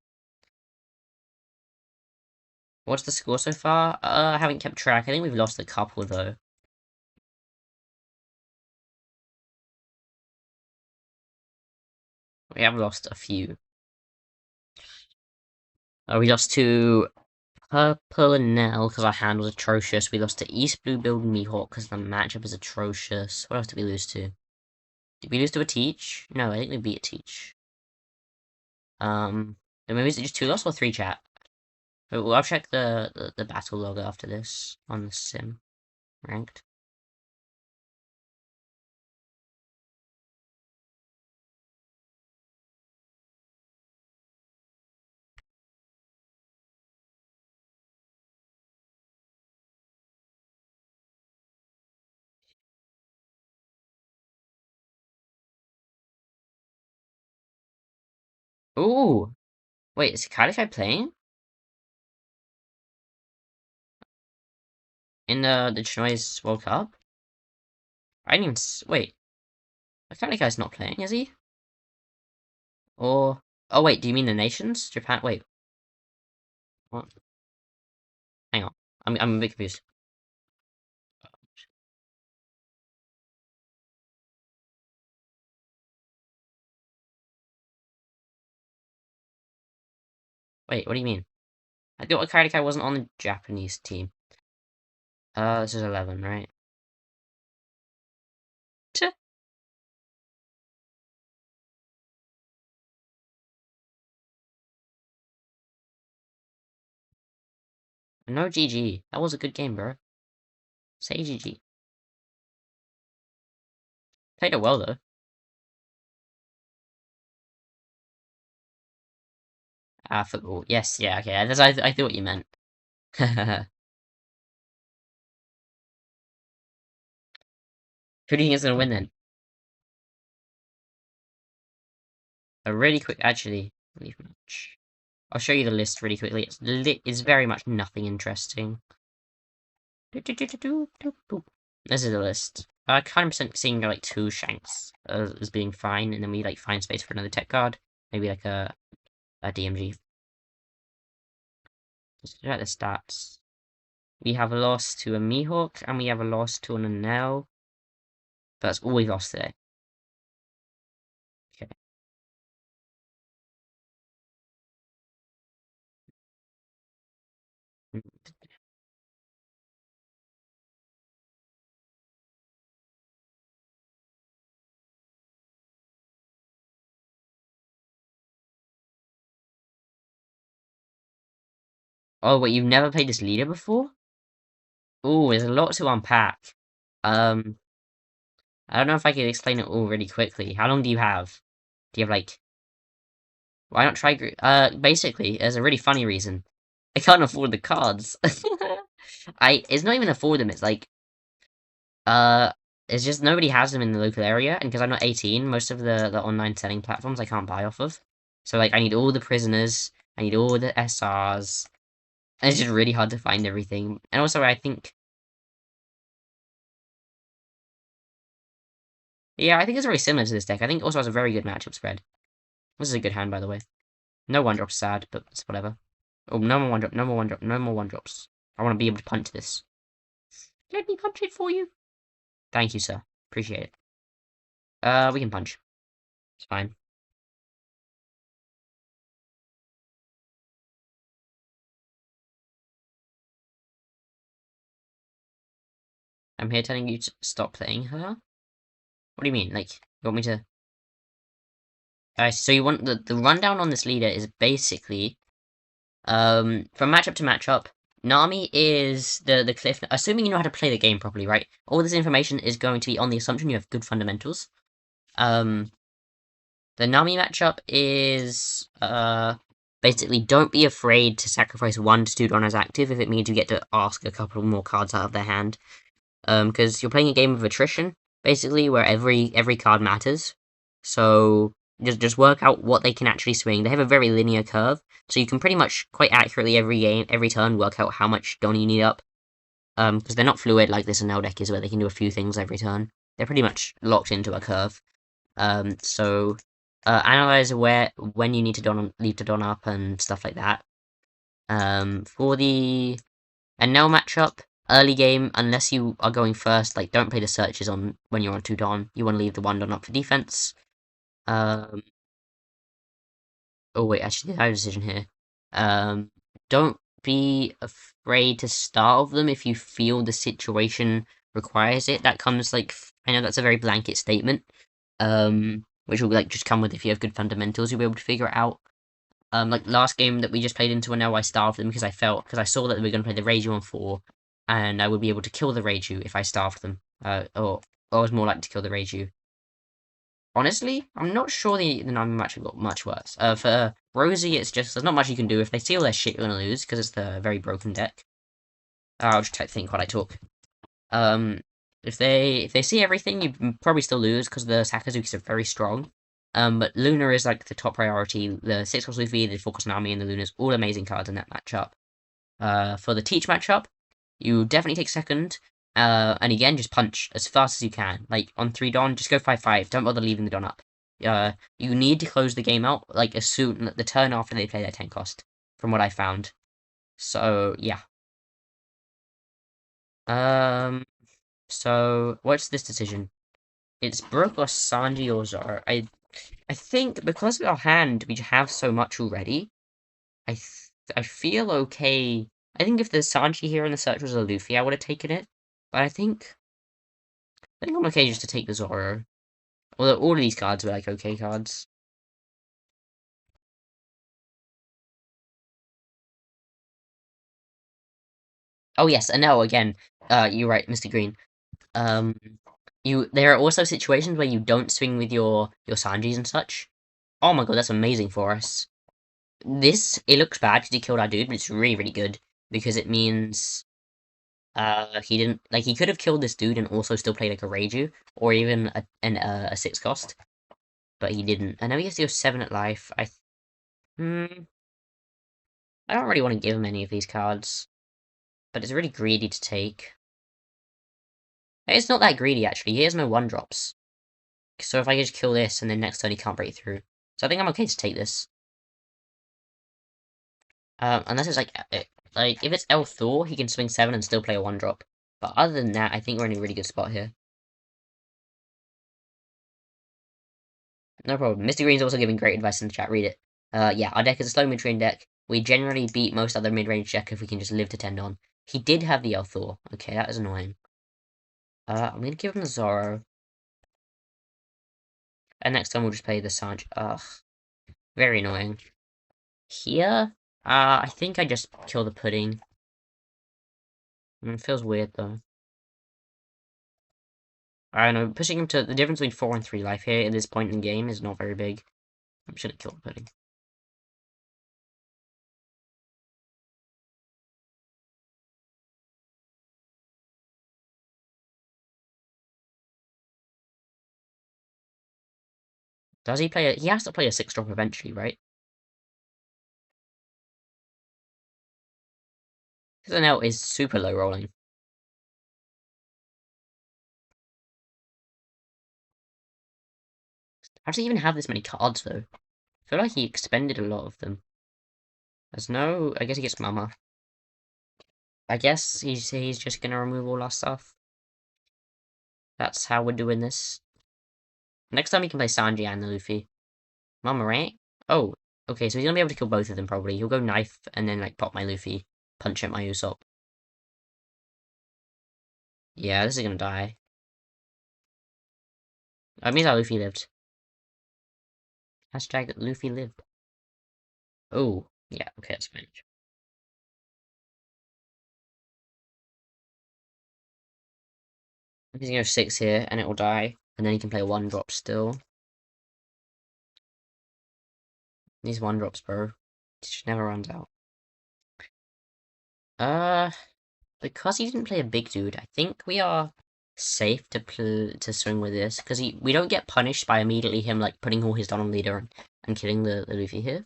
S1: What's the score so far? I haven't kept track. I think we've lost a couple though. We have lost a few. We lost to Purple and Nell because our hand was atrocious. We lost to East Blue Build and Mihawk because the matchup is atrocious. What else did we lose to? Did we lose to a Teach? No, I think we beat a Teach. Then maybe is it just 2 lost or 3 chat? Well, I'll check the battle log after this on the sim ranked. Ooh! Wait, is Kalify playing? In the Chinoise World Cup? I didn't even wait. I feel like guy's not playing, is he? Or oh wait, do you mean the nations? Japan? Wait, what? Hang on, I'm a bit confused. Wait, what do you mean? I thought Akarikai wasn't on the Japanese team. This is 11, right? Tch. No GG. That was a good game, bro. Say GG. Played it well though. Football. Yes, yeah, okay. That's I thought you meant. Who do you think is gonna win then? A really quick, actually, leave match. I'll show you the list really quickly. It's very much nothing interesting. This is the list. I kind of seeing like 2 Shanks as being fine, and then we like find space for another tech card, maybe like a DMG. Just check the stats. We have a loss to a Mihawk, and we have a loss to an Anel. That's all we've lost today. Okay. Oh, wait, you've never played this leader before? Oh, there's a lot to unpack. Um, I don't know if I can explain it all really quickly. How long do you have? Do you have like... Why not try... Basically, there's a really funny reason. I can't afford the cards. It's not even afford them, it's like... Uh, it's just nobody has them in the local area, and because I'm not 18, most of the online selling platforms I can't buy off of. So, like, I need all the prisoners, I need all the SRs, and it's just really hard to find everything. And also, I think... Yeah, I think it's very similar to this deck. I think it also has a very good matchup spread. This is a good hand, by the way. No 1-drop's sad, but it's whatever. Oh, no more 1-drop, no more 1-drop, no more 1-drops. I want to be able to punch this. Let me punch it for you. Thank you, sir. Appreciate it. We can punch. It's fine. I'm here telling you to stop playing her? What do you mean? Like, you want me to... so you want... The rundown on this leader is basically... from matchup to matchup, Nami is the cliff... Assuming you know how to play the game properly, right? All this information is going to be on the assumption you have good fundamentals. The Nami matchup is, basically don't be afraid to sacrifice 1 to 2 Donnas active if it means you get to ask a couple more cards out of their hand. Because you're playing a game of attrition, basically, where every card matters. So, just work out what they can actually swing. They have a very linear curve, so you can pretty much, quite accurately every turn, work out how much Don you need up. Because they're not fluid like this Anel deck is, where they can do a few things every turn. They're pretty much locked into a curve. So analyze when you need to leave to don up and stuff like that. For the Enel matchup, early game, unless you are going first, like don't play the searches on when you're on 2 don. You want to leave the 1 don up for defense. Oh wait, actually, I have a decision here. Don't be afraid to starve them if you feel the situation requires it. That comes like I know that's a very blanket statement. Which will like just come with if you have good fundamentals, you'll be able to figure it out. Like last game that we just played into, and now I starved them because I saw that they were going to play the Reiju on 4, and I would be able to kill the Reiju if I starved them. Or I was more likely to kill the Reiju. Honestly, I'm not sure the Nami match got much worse. For Rosie, it's just there's not much you can do. If they steal their shit, you're gonna lose because it's the very broken deck. I'll just think while I talk. Um, if they see everything, you probably still lose because the Sakazukis are very strong. But Luna is like the top priority. The 6-cost Luffy, the 4-cost Nami, and the Luna's all amazing cards in that matchup. For the Teach matchup, you definitely take second. And again, just punch as fast as you can. Like on 3 Don, just go 5-5. Don't bother leaving the Don up. You need to close the game out like as soon the turn after they play their 10-cost. From what I found. So yeah. Um. So what's this decision? It's Brook or Sanji or Zoro. I think because of our hand, we have so much already. I feel okay. I think if the Sanji here in the search was a Luffy, I would have taken it. But I think I'm okay just to take the Zoro. Although all of these cards were like okay cards. Oh yes, and no, again, you're right, Mr. Green. Um, there are also situations where you don't swing with your Sanjis and such. Oh my god, that's amazing for us. It looks bad because he killed our dude, but it's really, really good because it means he didn't like he could have killed this dude and also still played like a Reiju or even a 6-cost, but he didn't. And now he has to go 7 at life. Hmm, I don't really want to give him any of these cards, but it's really greedy to take. It's not that greedy actually. He has no 1-drops, so if I just kill this and then next turn he can't break through, so I think I'm okay to take this. Unless it's like if it's El Thor, he can swing 7 and still play a 1-drop. But other than that, I think we're in a really good spot here. No problem. Mr. Green's also giving great advice in the chat. Read it. Yeah, our deck is a slow mid-range deck. We generally beat most other mid-range deck if we can just live to 10 on. He did have the El Thor. Okay, that is annoying. I'm gonna give him the Zoro. And next time we'll just play the Sanj. Ugh. Very annoying. Here, I think I just kill the pudding. It feels weird though. I don't know, pushing him to the difference between 4 and 3 life here at this point in the game is not very big. I should have killed the pudding. Does he play he has to play a 6-drop eventually, right? His NL is super low rolling. How does he even have this many cards though? I feel like he expended a lot of them. There's no I guess he gets Mama. I guess he's just gonna remove all our stuff. That's how we're doing this. Next time he can play Sanji and the Luffy. Mama, right? Oh, okay, so he's gonna be able to kill both of them probably. He'll go knife and then like pop my Luffy, punch at my Usopp. Yeah, this is gonna die. That means our Luffy lived. Hashtag Luffy lived. Oh, yeah, okay, that's fine. He's gonna go 6 here and it will die. And then he can play a 1-drop still. These 1-drops, bro. It just never runs out. Uh, because he didn't play a big dude, I think we are safe to swing with this because we don't get punished by immediately him like putting all his down on leader and killing the Luffy here.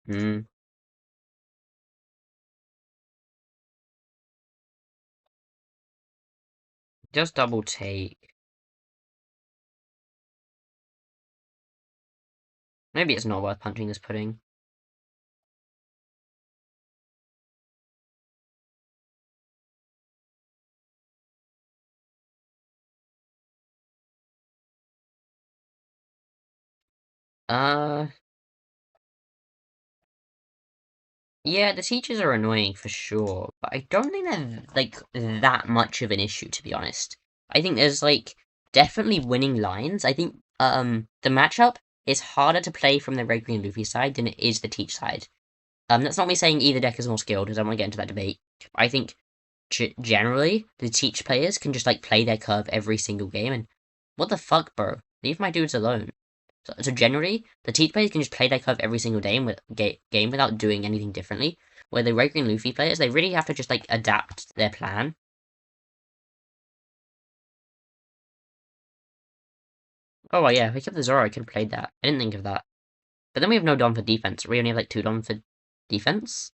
S1: Hmm. Just double take. Maybe it's not worth punching this pudding. Uh, Yeah, the teachers are annoying for sure, but I don't think they're like that much of an issue to be honest. I think there's like definitely winning lines. I think the matchup is harder to play from the Red Green Luffy side than it is the Teach side. That's not me saying either deck is more skilled because I want to get into that debate. I think generally the Teach players can just like play their curve every single game and what the fuck, bro? Leave my dudes alone. So generally, the Teach players can just play their curve every single game without doing anything differently. Where the Red Green Luffy players, they really have to just like adapt their plan. Oh well, yeah, if we kept the Zoro, I could have played that. I didn't think of that. But then we have no Dom for defense. We only have like 2 Dom for defense.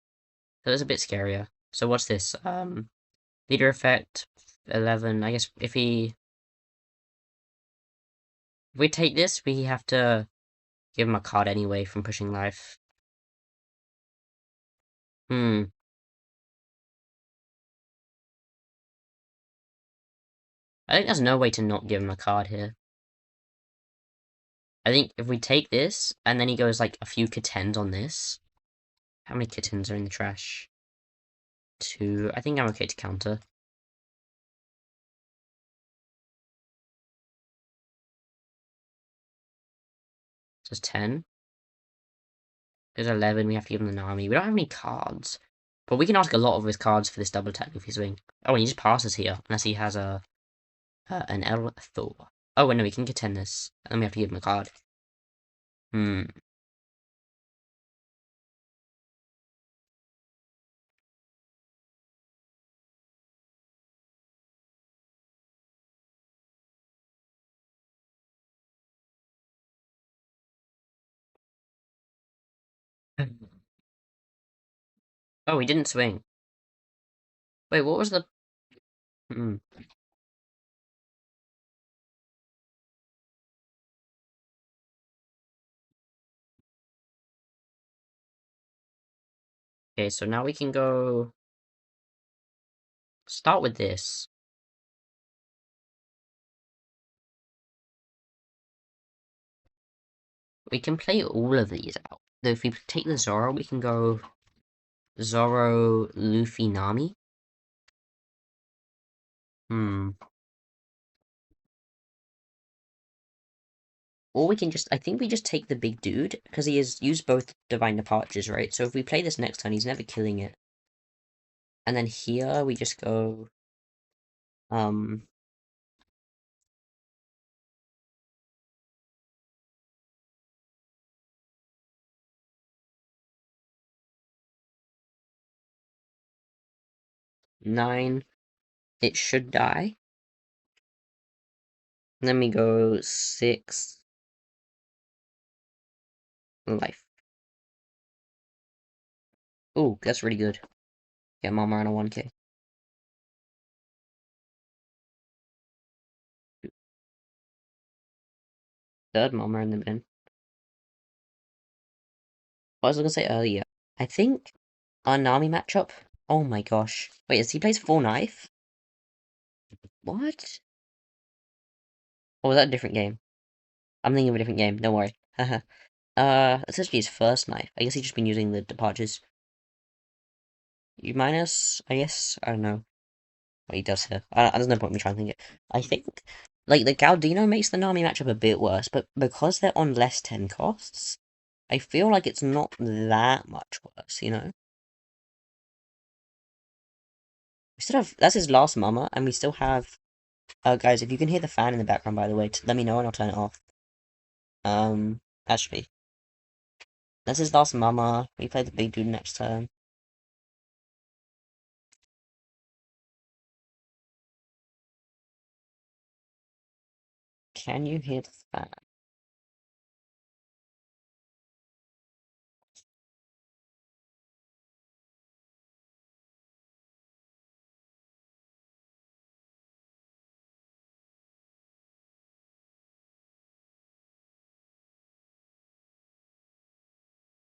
S1: So that's a bit scarier. So what's this? Leader effect 11. I guess if we take this, we have to give him a card anyway from pushing life. Hmm. I think there's no way to not give him a card here. I think if we take this, and then he goes like a few kittens on this. How many kittens are in the trash? 2. I think I'm okay to counter. So it's 10. There's 11, we have to give him the Nami. We don't have any cards. But we can ask a lot of his cards for this double attack if he's swing. Oh, and he just passes here, unless he has an L Thor. Oh, wait, no, we can kitten this. And then we have to give him a card. Hmm. Oh, he didn't swing. Wait, what was the... Hmm. Okay, so now we can go... Start with this. We can play all of these out. So if we take the Zoro, we can go Zoro, Luffy, Nami. Hmm. Or we can just, I think we just take the big dude, because he has used both Divine Departures, right? So if we play this next turn, he's never killing it. And then here, we just go, um... 9. It should die. And then we go 6. Life. Ooh, that's really good. Get Mama on a 1k. Third Mama in the bin. What was I gonna say earlier? I think our Nami matchup. Oh my gosh. Wait, is he plays full knife? What? Or was that a different game? I'm thinking of a different game, don't worry. Haha. Essentially his first knife. I guess he's just been using the departures. U minus, I guess? I don't know what he does here. There's no point in me trying to think it. I think, like, the Galdino makes the Nami matchup a bit worse, but because they're on less 10 costs, I feel like it's not that much worse, you know? We still have, that's his last Mama, and we still have, guys, if you can hear the fan in the background, by the way, let me know and I'll turn it off. Actually, that's his last Mama. We play the big dude next turn. Can you hear the fan?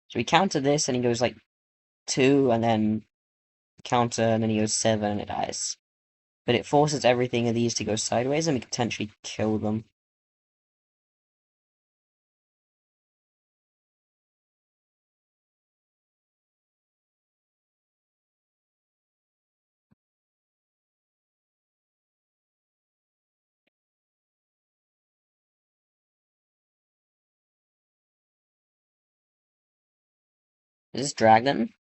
S1: So we counter this, and he goes like 2, and then counter, and then he goes 7, and it dies. But it forces everything of these to go sideways, and we could potentially kill them. Is this dragon?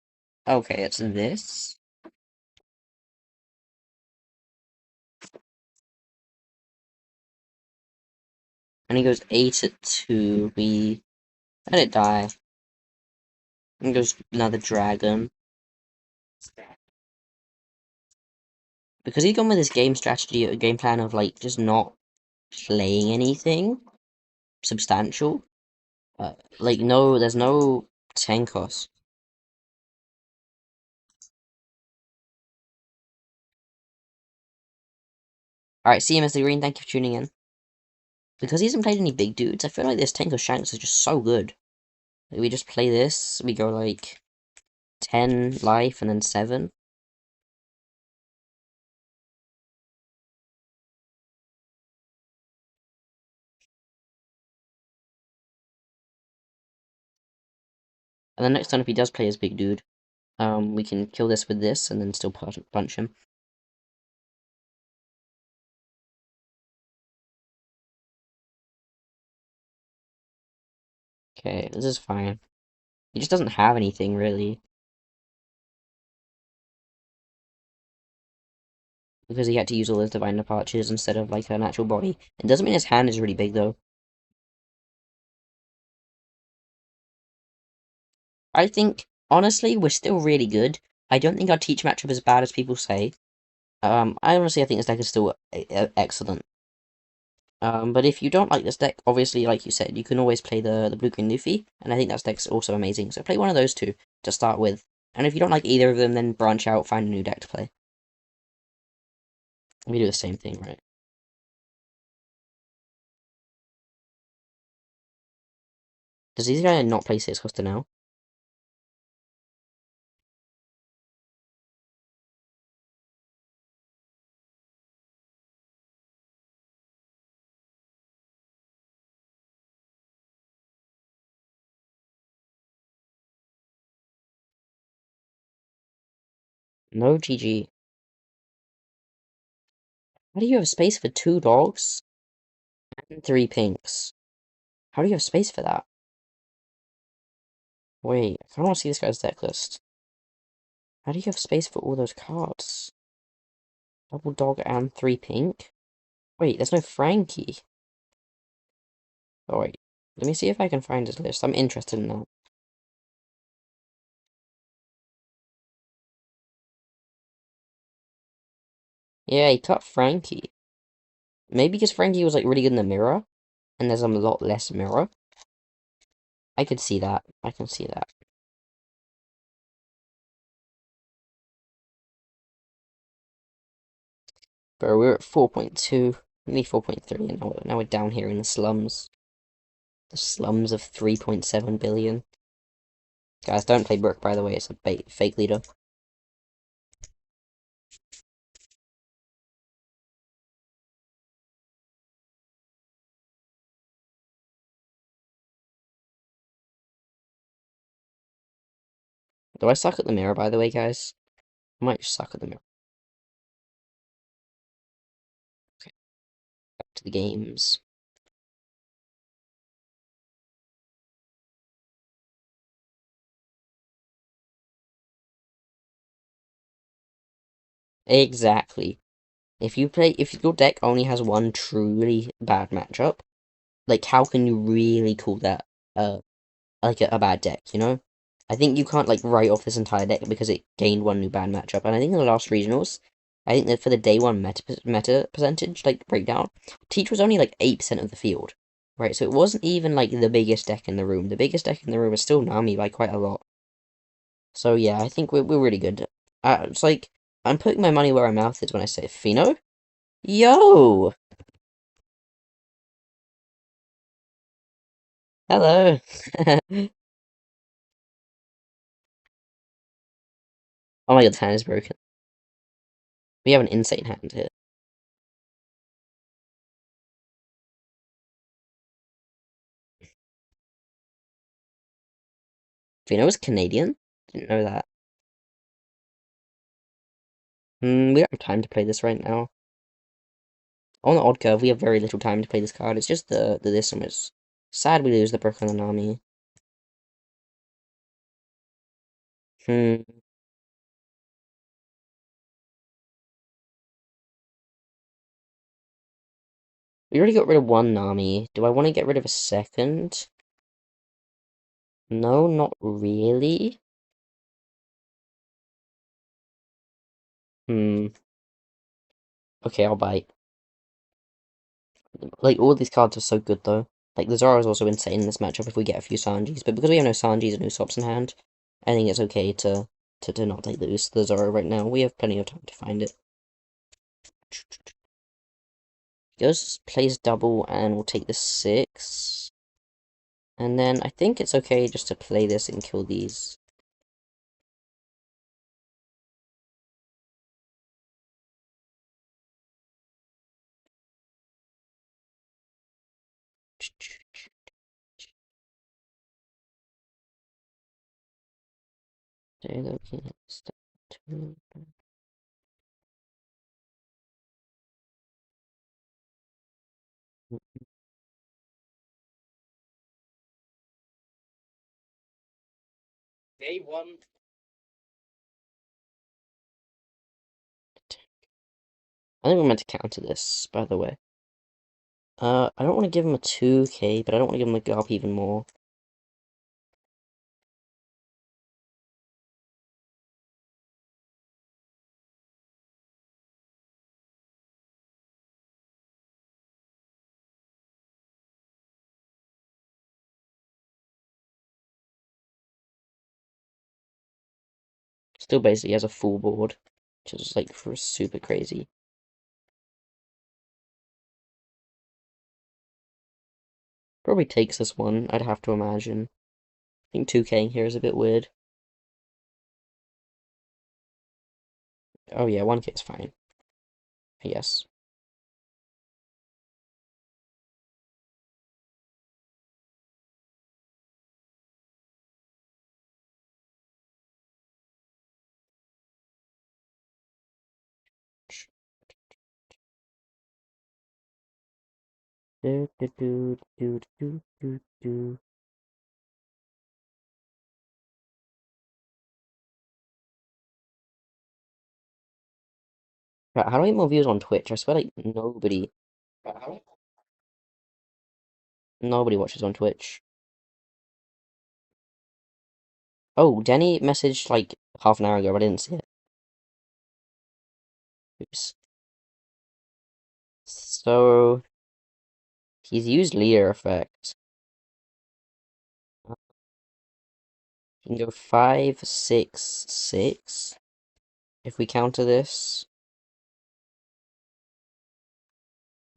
S1: Okay, it's this. And he goes 8 at 2. We let it die. And goes another dragon. Because he's gone with this game strategy, a game plan of like just not playing anything substantial. Like no, there's no Tenkos. Alright, see you, Mr. Green, thank you for tuning in. Because he hasn't played any big dudes, I feel like this Tenko Shanks is just so good. Like, we just play this, we go like 10 life and then 7. And then next time if he does play as big dude, we can kill this with this and then still punch him. Okay, this is fine. He just doesn't have anything, really. Because he had to use all those divine departures instead of, like, an actual body. It doesn't mean his hand is really big, though. I think, honestly, we're still really good. I don't think our teach matchup is as bad as people say. I honestly, I think this deck is still excellent. But if you don't like this deck, obviously, like you said, you can always play the blue-green Luffy, and I think that deck's also amazing. So play one of those two to start with. And if you don't like either of them, then branch out, find a new deck to play. We do the same thing, right? Does this guy not play 6 Costa now? No GG. How do you have space for 2 dogs and 3 pinks? How do you have space for that? Wait, I kind of want to see this guy's deck list. How do you have space for all those cards? Double dog and 3 pink? Wait, there's no Frankie. Oh wait, let me see if I can find his list. I'm interested in that. Yeah, he cut Frankie. Maybe because Frankie was like really good in the mirror, and there's a lot less mirror. I could see that. I can see that. Bro, we're at 4.2, maybe 4.3, and now we're down here in the slums. The slums of 3.7 billion. Guys, don't play Brook, by the way, it's a fake leader. Do I suck at the mirror, by the way, guys? I might just suck at the mirror. Okay, back to the games. Exactly. If your deck only has one truly bad matchup, like, how can you really call that, like, a bad deck, you know? I think you can't, like, write off this entire deck because it gained one new bad matchup, and I think in the last regionals, I think that for the day one meta percentage, like, breakdown, Teach was only, like, 8% of the field, right? So it wasn't even, like, the biggest deck in the room. The biggest deck in the room is still Nami by quite a lot. So, yeah, I think we're really good. It's like, I'm putting my money where my mouth is when I say Fino. Yo! Hello! Oh my god, the hand is broken. We have an insane hand here. Fino is Canadian? Didn't know that. We don't have time to play this right now. On the odd curve, we have very little time to play this card. It's just the this one is sad we lose the Brook and the Nami. Hmm. We already got rid of one Nami. Do I want to get rid of a second? No, not really. Hmm. Okay, I'll bite. Like, all these cards are so good, though. Like, the Zoro is also insane in this matchup if we get a few Sanjis, but because we have no Sanjis and no Sops in hand, I think it's okay to not take the Zoro right now. We have plenty of time to find it. Goes, plays double, and we'll take the 6. And then I think it's okay just to play this and kill these. Stay looking at step 2. Day 1. I think we're meant to counter this, by the way. I don't want to give him a 2k, but I don't want to give him a go up even more. Still basically has a full board, which is like for super crazy. Probably takes this one, I'd have to imagine. I think 2k here is a bit weird. Oh yeah, 1k is fine. Yes. Do do do do do do do. How do I get more views on Twitch? I swear, like nobody watches on Twitch. Oh, Denny messaged like half an hour ago, but I didn't see it. Oops. So he's used leader effect. He can go 5, 6, 6. If we counter this,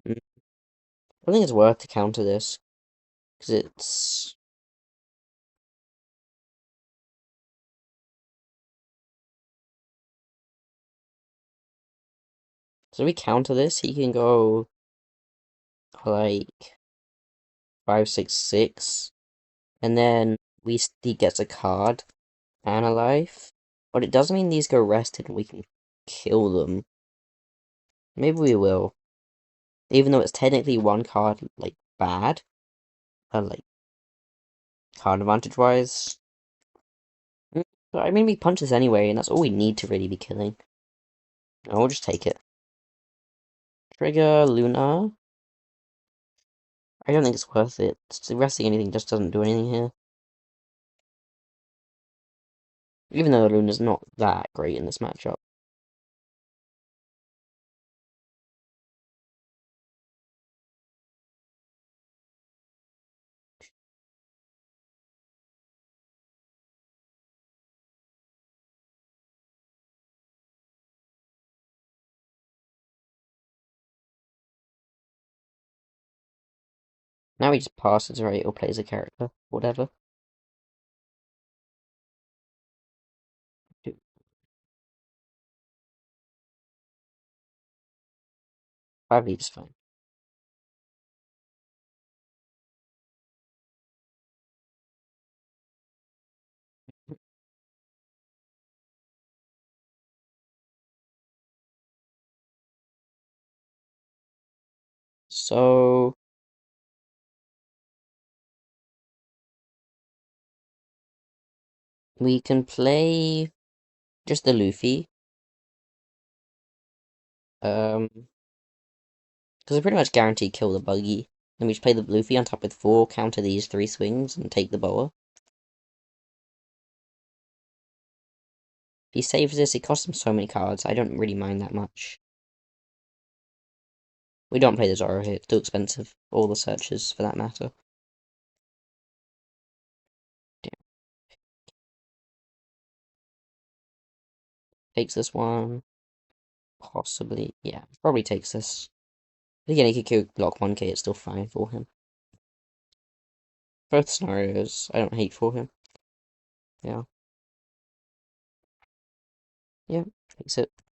S1: I think it's worth to counter this because it's. So if we counter this, he can go like 5, 6, 6, and then he gets a card and a life. But it doesn't mean these go rested and we can kill them. Maybe we will, even though it's technically one card like bad, like card advantage wise. But I mean, we punch this anyway, and that's all we need to really be killing. And we'll just take it. Trigger Luna. I don't think it's worth it. Resting anything just doesn't do anything here. Even though Luna's not that great in this matchup. Now he just passes right or plays a character. Whatever. 5 lead is fine. So We can play just the Luffy. Because I pretty much guarantee kill the buggy. Then we just play the Luffy on top with 4, counter these 3 swings, and take the boa. If he saves this, it costs him so many cards, I don't really mind that much. We don't play the Zoro here, it's too expensive. All the searches, for that matter. Damn. Takes this one. Possibly, yeah, probably takes this. Again, he could kill block 1k, it's still fine for him. Both scenarios, I don't hate for him. Yeah. Yeah,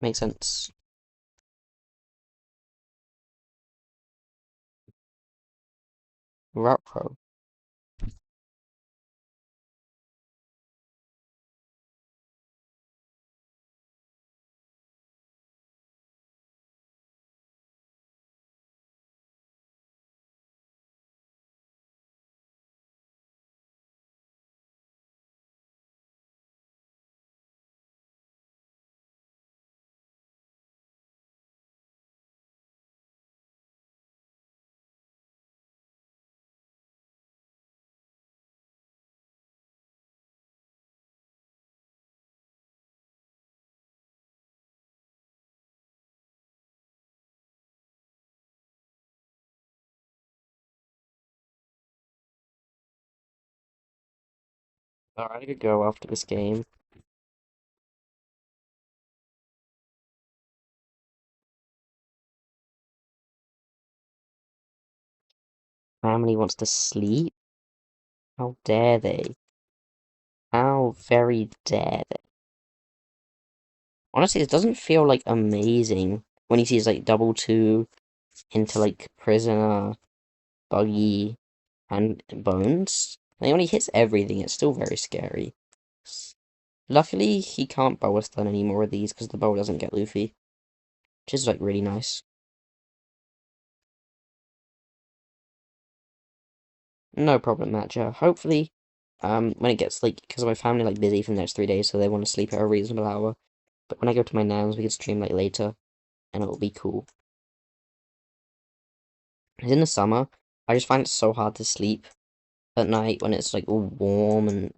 S1: makes sense. Route Pro. Alright, I could go after this game. Family wants to sleep? How dare they? How very dare they? Honestly, it doesn't feel like amazing when he sees like double two into like prisoner, buggy, and bones. Like, when he hits everything, it's still very scary. Luckily, he can't bow stun any more of these because the bow doesn't get Luffy, which is like really nice. No problem, Matcha. Hopefully, when it gets like, because my family like busy for the next 3 days, so they want to sleep at a reasonable hour. But when I go to my nan's, we can stream like later, and it'll be cool. In the summer, I just find it so hard to sleep at night when it's like all warm and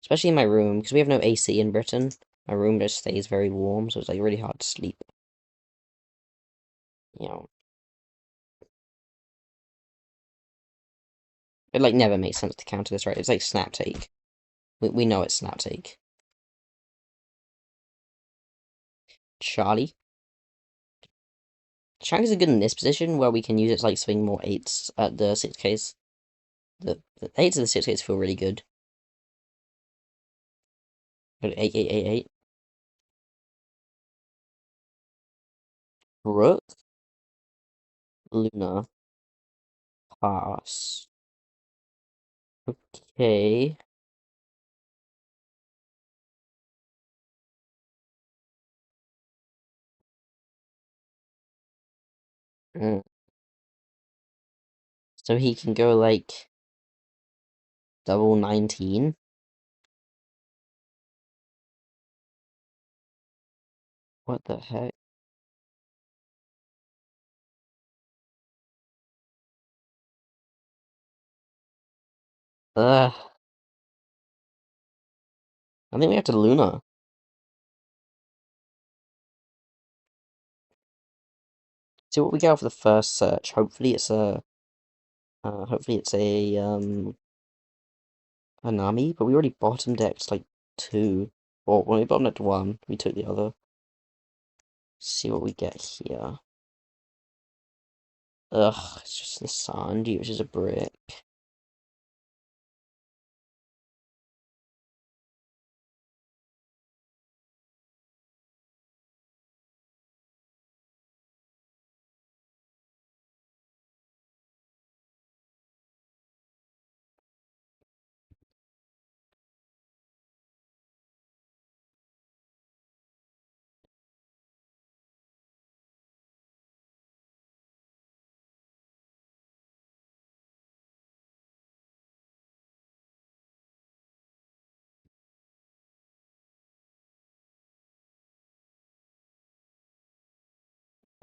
S1: especially in my room because we have no AC in Britain. My room just stays very warm, so it's like really hard to sleep. You know, it like never makes sense to counter this, right? It's like snap take. We know it's snap take. Charlie. Shanks is good in this position where we can use it to like swing more eights at the 6Ks. The eights of the 6Ks feel really good. 8, 8, 8, 8. Rook. Luna. Pass. Okay. Mm. So he can go like double 19. What the heck? Ugh. I think we have to Luna. See what we get for the first search. Hopefully it's a Nami, but we already bottom decked like 2. Or when we bottom decked 1, we took the other. See what we get here. Ugh, it's just the Sandy, which is a brick.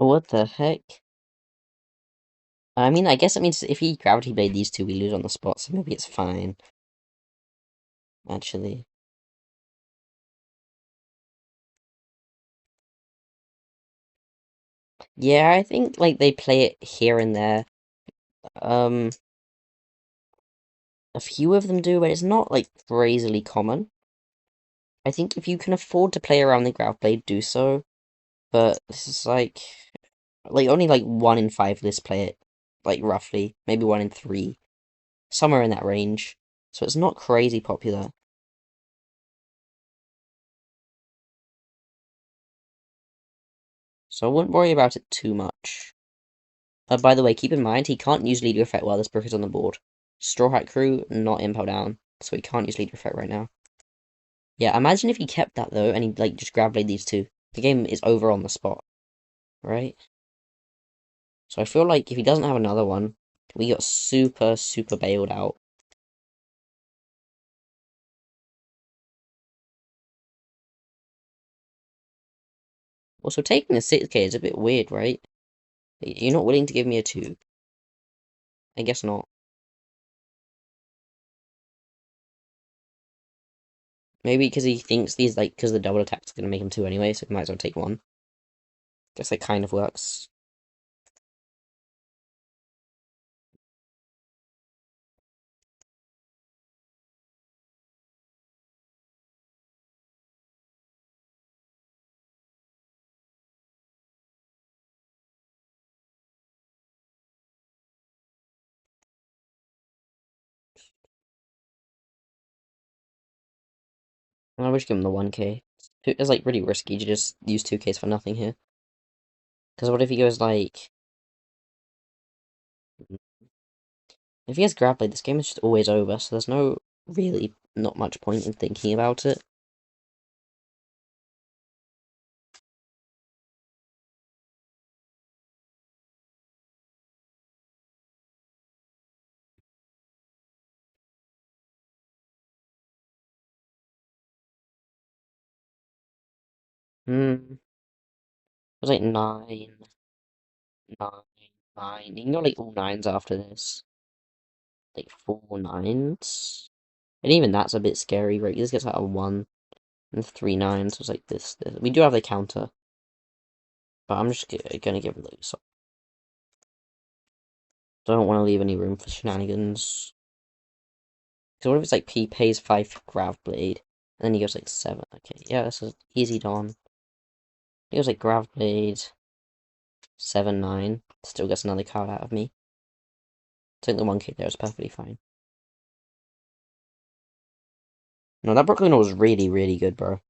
S1: What the heck? I mean, I guess it means if he gravity blade these two, we lose on the spot, so maybe it's fine, actually. Yeah, I think, like, they play it here and there. Um, a few of them do, but it's not, like, crazily common. I think if you can afford to play around the grav blade, do so, but this is, like, only, like, 1 in 5 lists play it, like, roughly. Maybe 1 in 3. Somewhere in that range. So it's not crazy popular. So I wouldn't worry about it too much. By the way, keep in mind, he can't use leader effect while this book is on the board. Straw Hat Crew, not impel down, so he can't use leader effect right now. Yeah, imagine if he kept that though, and he like just grab blade these two. The game is over on the spot, right? So I feel like if he doesn't have another one, we got super, super bailed out. Also, taking a 6k is a bit weird, right? You're not willing to give me a 2. I guess not. Maybe because he thinks these, like, because the double attack's gonna make him 2 anyway, so he might as well take 1. Guess that kind of works. I wish give him the 1k. It's like really risky to just use 2ks for nothing here. Because what if he goes like... If he has grab blade, this game is just always over, so there's not much point in thinking about it. Hmm, it was like 9, 9, 9. You can go like all 9s after this. Like 4 9s. And even that's a bit scary, right? This gets out of 1 and 3 9s. So it's like this. We do have the counter. But I'm just gonna give it like so. Don't want to leave any room for shenanigans. So what if it's like P pays 5 for Grav Blade, and then he goes like 7? Okay, yeah, this is easy done. He goes like Grav Blade, 7 9. Still gets another card out of me. I think the 1k there is perfectly fine. No, that Brooklyn was really, really good, bro.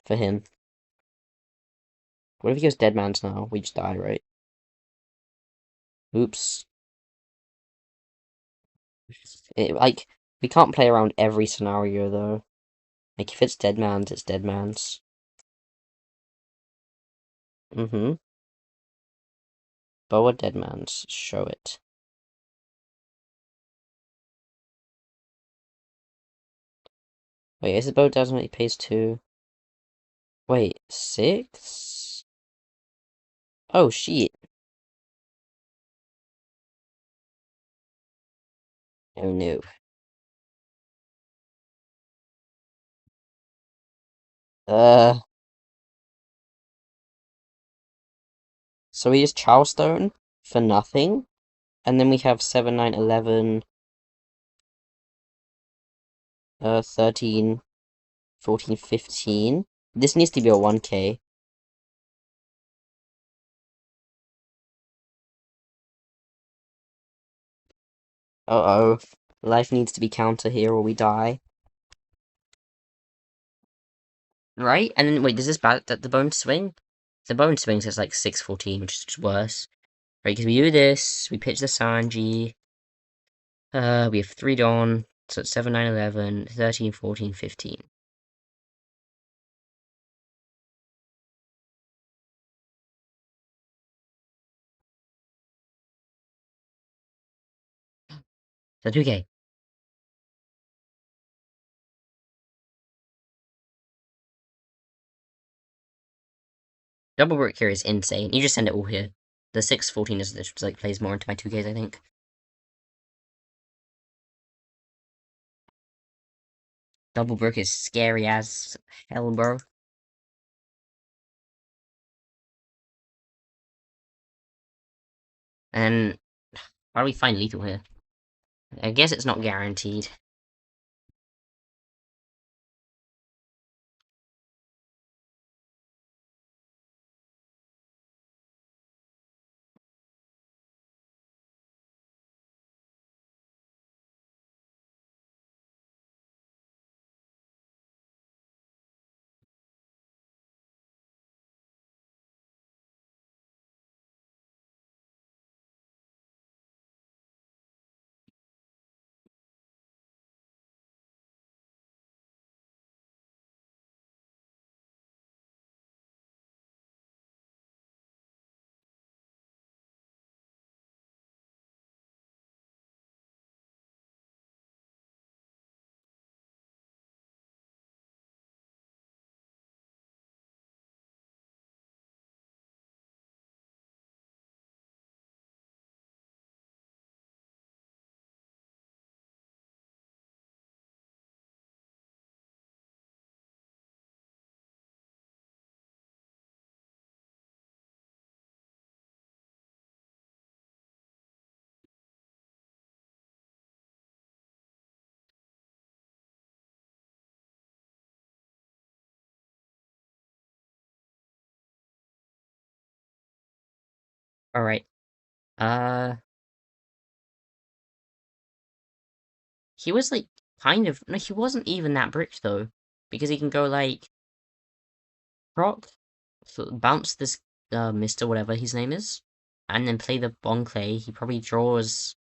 S1: For him. What if he goes Dead Man's now? We just die, right? Oops. Like, we can't play around every scenario, though. Like, if it's Dead Man's, it's Dead Man's. Mm-hmm. Boa Dead Man's. Show it. Wait, is it Boa Dead Man's? He pays 2. Wait, 6? Oh, shit. Oh, no. Uh, so we use Charlestone for nothing, and then we have 7 9 11, 13, 14, 15. This needs to be a 1k. Uh-oh. Life needs to be counter here or we die. Right? And then, wait, does this bad the bone swing? The bone swing says like 6 14, which is just worse. Right, because we do this, we pitch the Sanji. We have 3 Dawn, so it's 7 9 11, 13, 14, 15. So 2k. Double brick here is insane. You just send it all here. The 614 is just like plays more into my 2Ks, I think. Double brick is scary as hell, bro. And how do we find lethal here? I guess it's not guaranteed. Alright. Uh, he was like kind of no, he wasn't even that brick though, because he can go like proc, bounce this Mister whatever his name is, and then play the Bonclay. He probably draws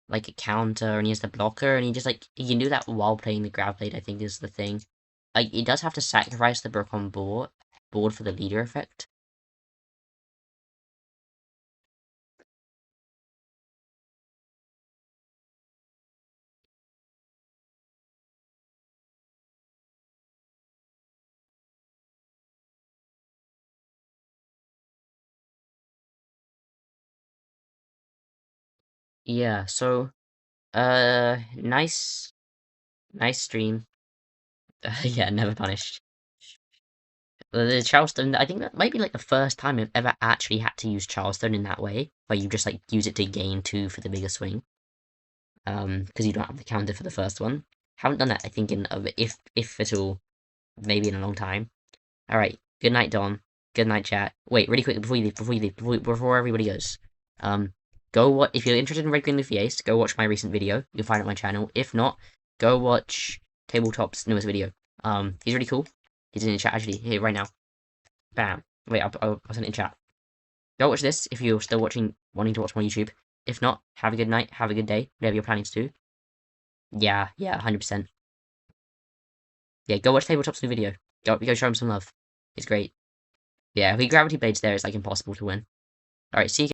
S1: like a counter, and he has the blocker, and he just like he can do that while playing the grab blade. I think is the thing. Like he does have to sacrifice the brick on board for the leader effect. Yeah. So nice stream. Yeah, never punished. The Charleston, I think that might be like the first time I've ever actually had to use Charleston in that way, where you just like use it to gain 2 for the bigger swing. Because you don't have the counter for the first one. Haven't done that, I think, in if at all, maybe in a long time. All right, good night, Don. Good night, chat. Wait, really quick before everybody goes. Go what if you're interested in Red Green Luffy Ace, go watch my recent video. You'll find it on my channel. If not, go watch Tabletop's newest video. He's really cool. He's in the chat actually here right now. Bam. Wait, I'll send it in chat. Go watch this if you're still wanting to watch more YouTube. If not, have a good night, have a good day, whatever you're planning to do. Yeah, 100%. Yeah, go watch Tabletop's new video. Go show him some love. It's great. Yeah, if he Gravity Blades there, it's like impossible to win. Alright, see you guys.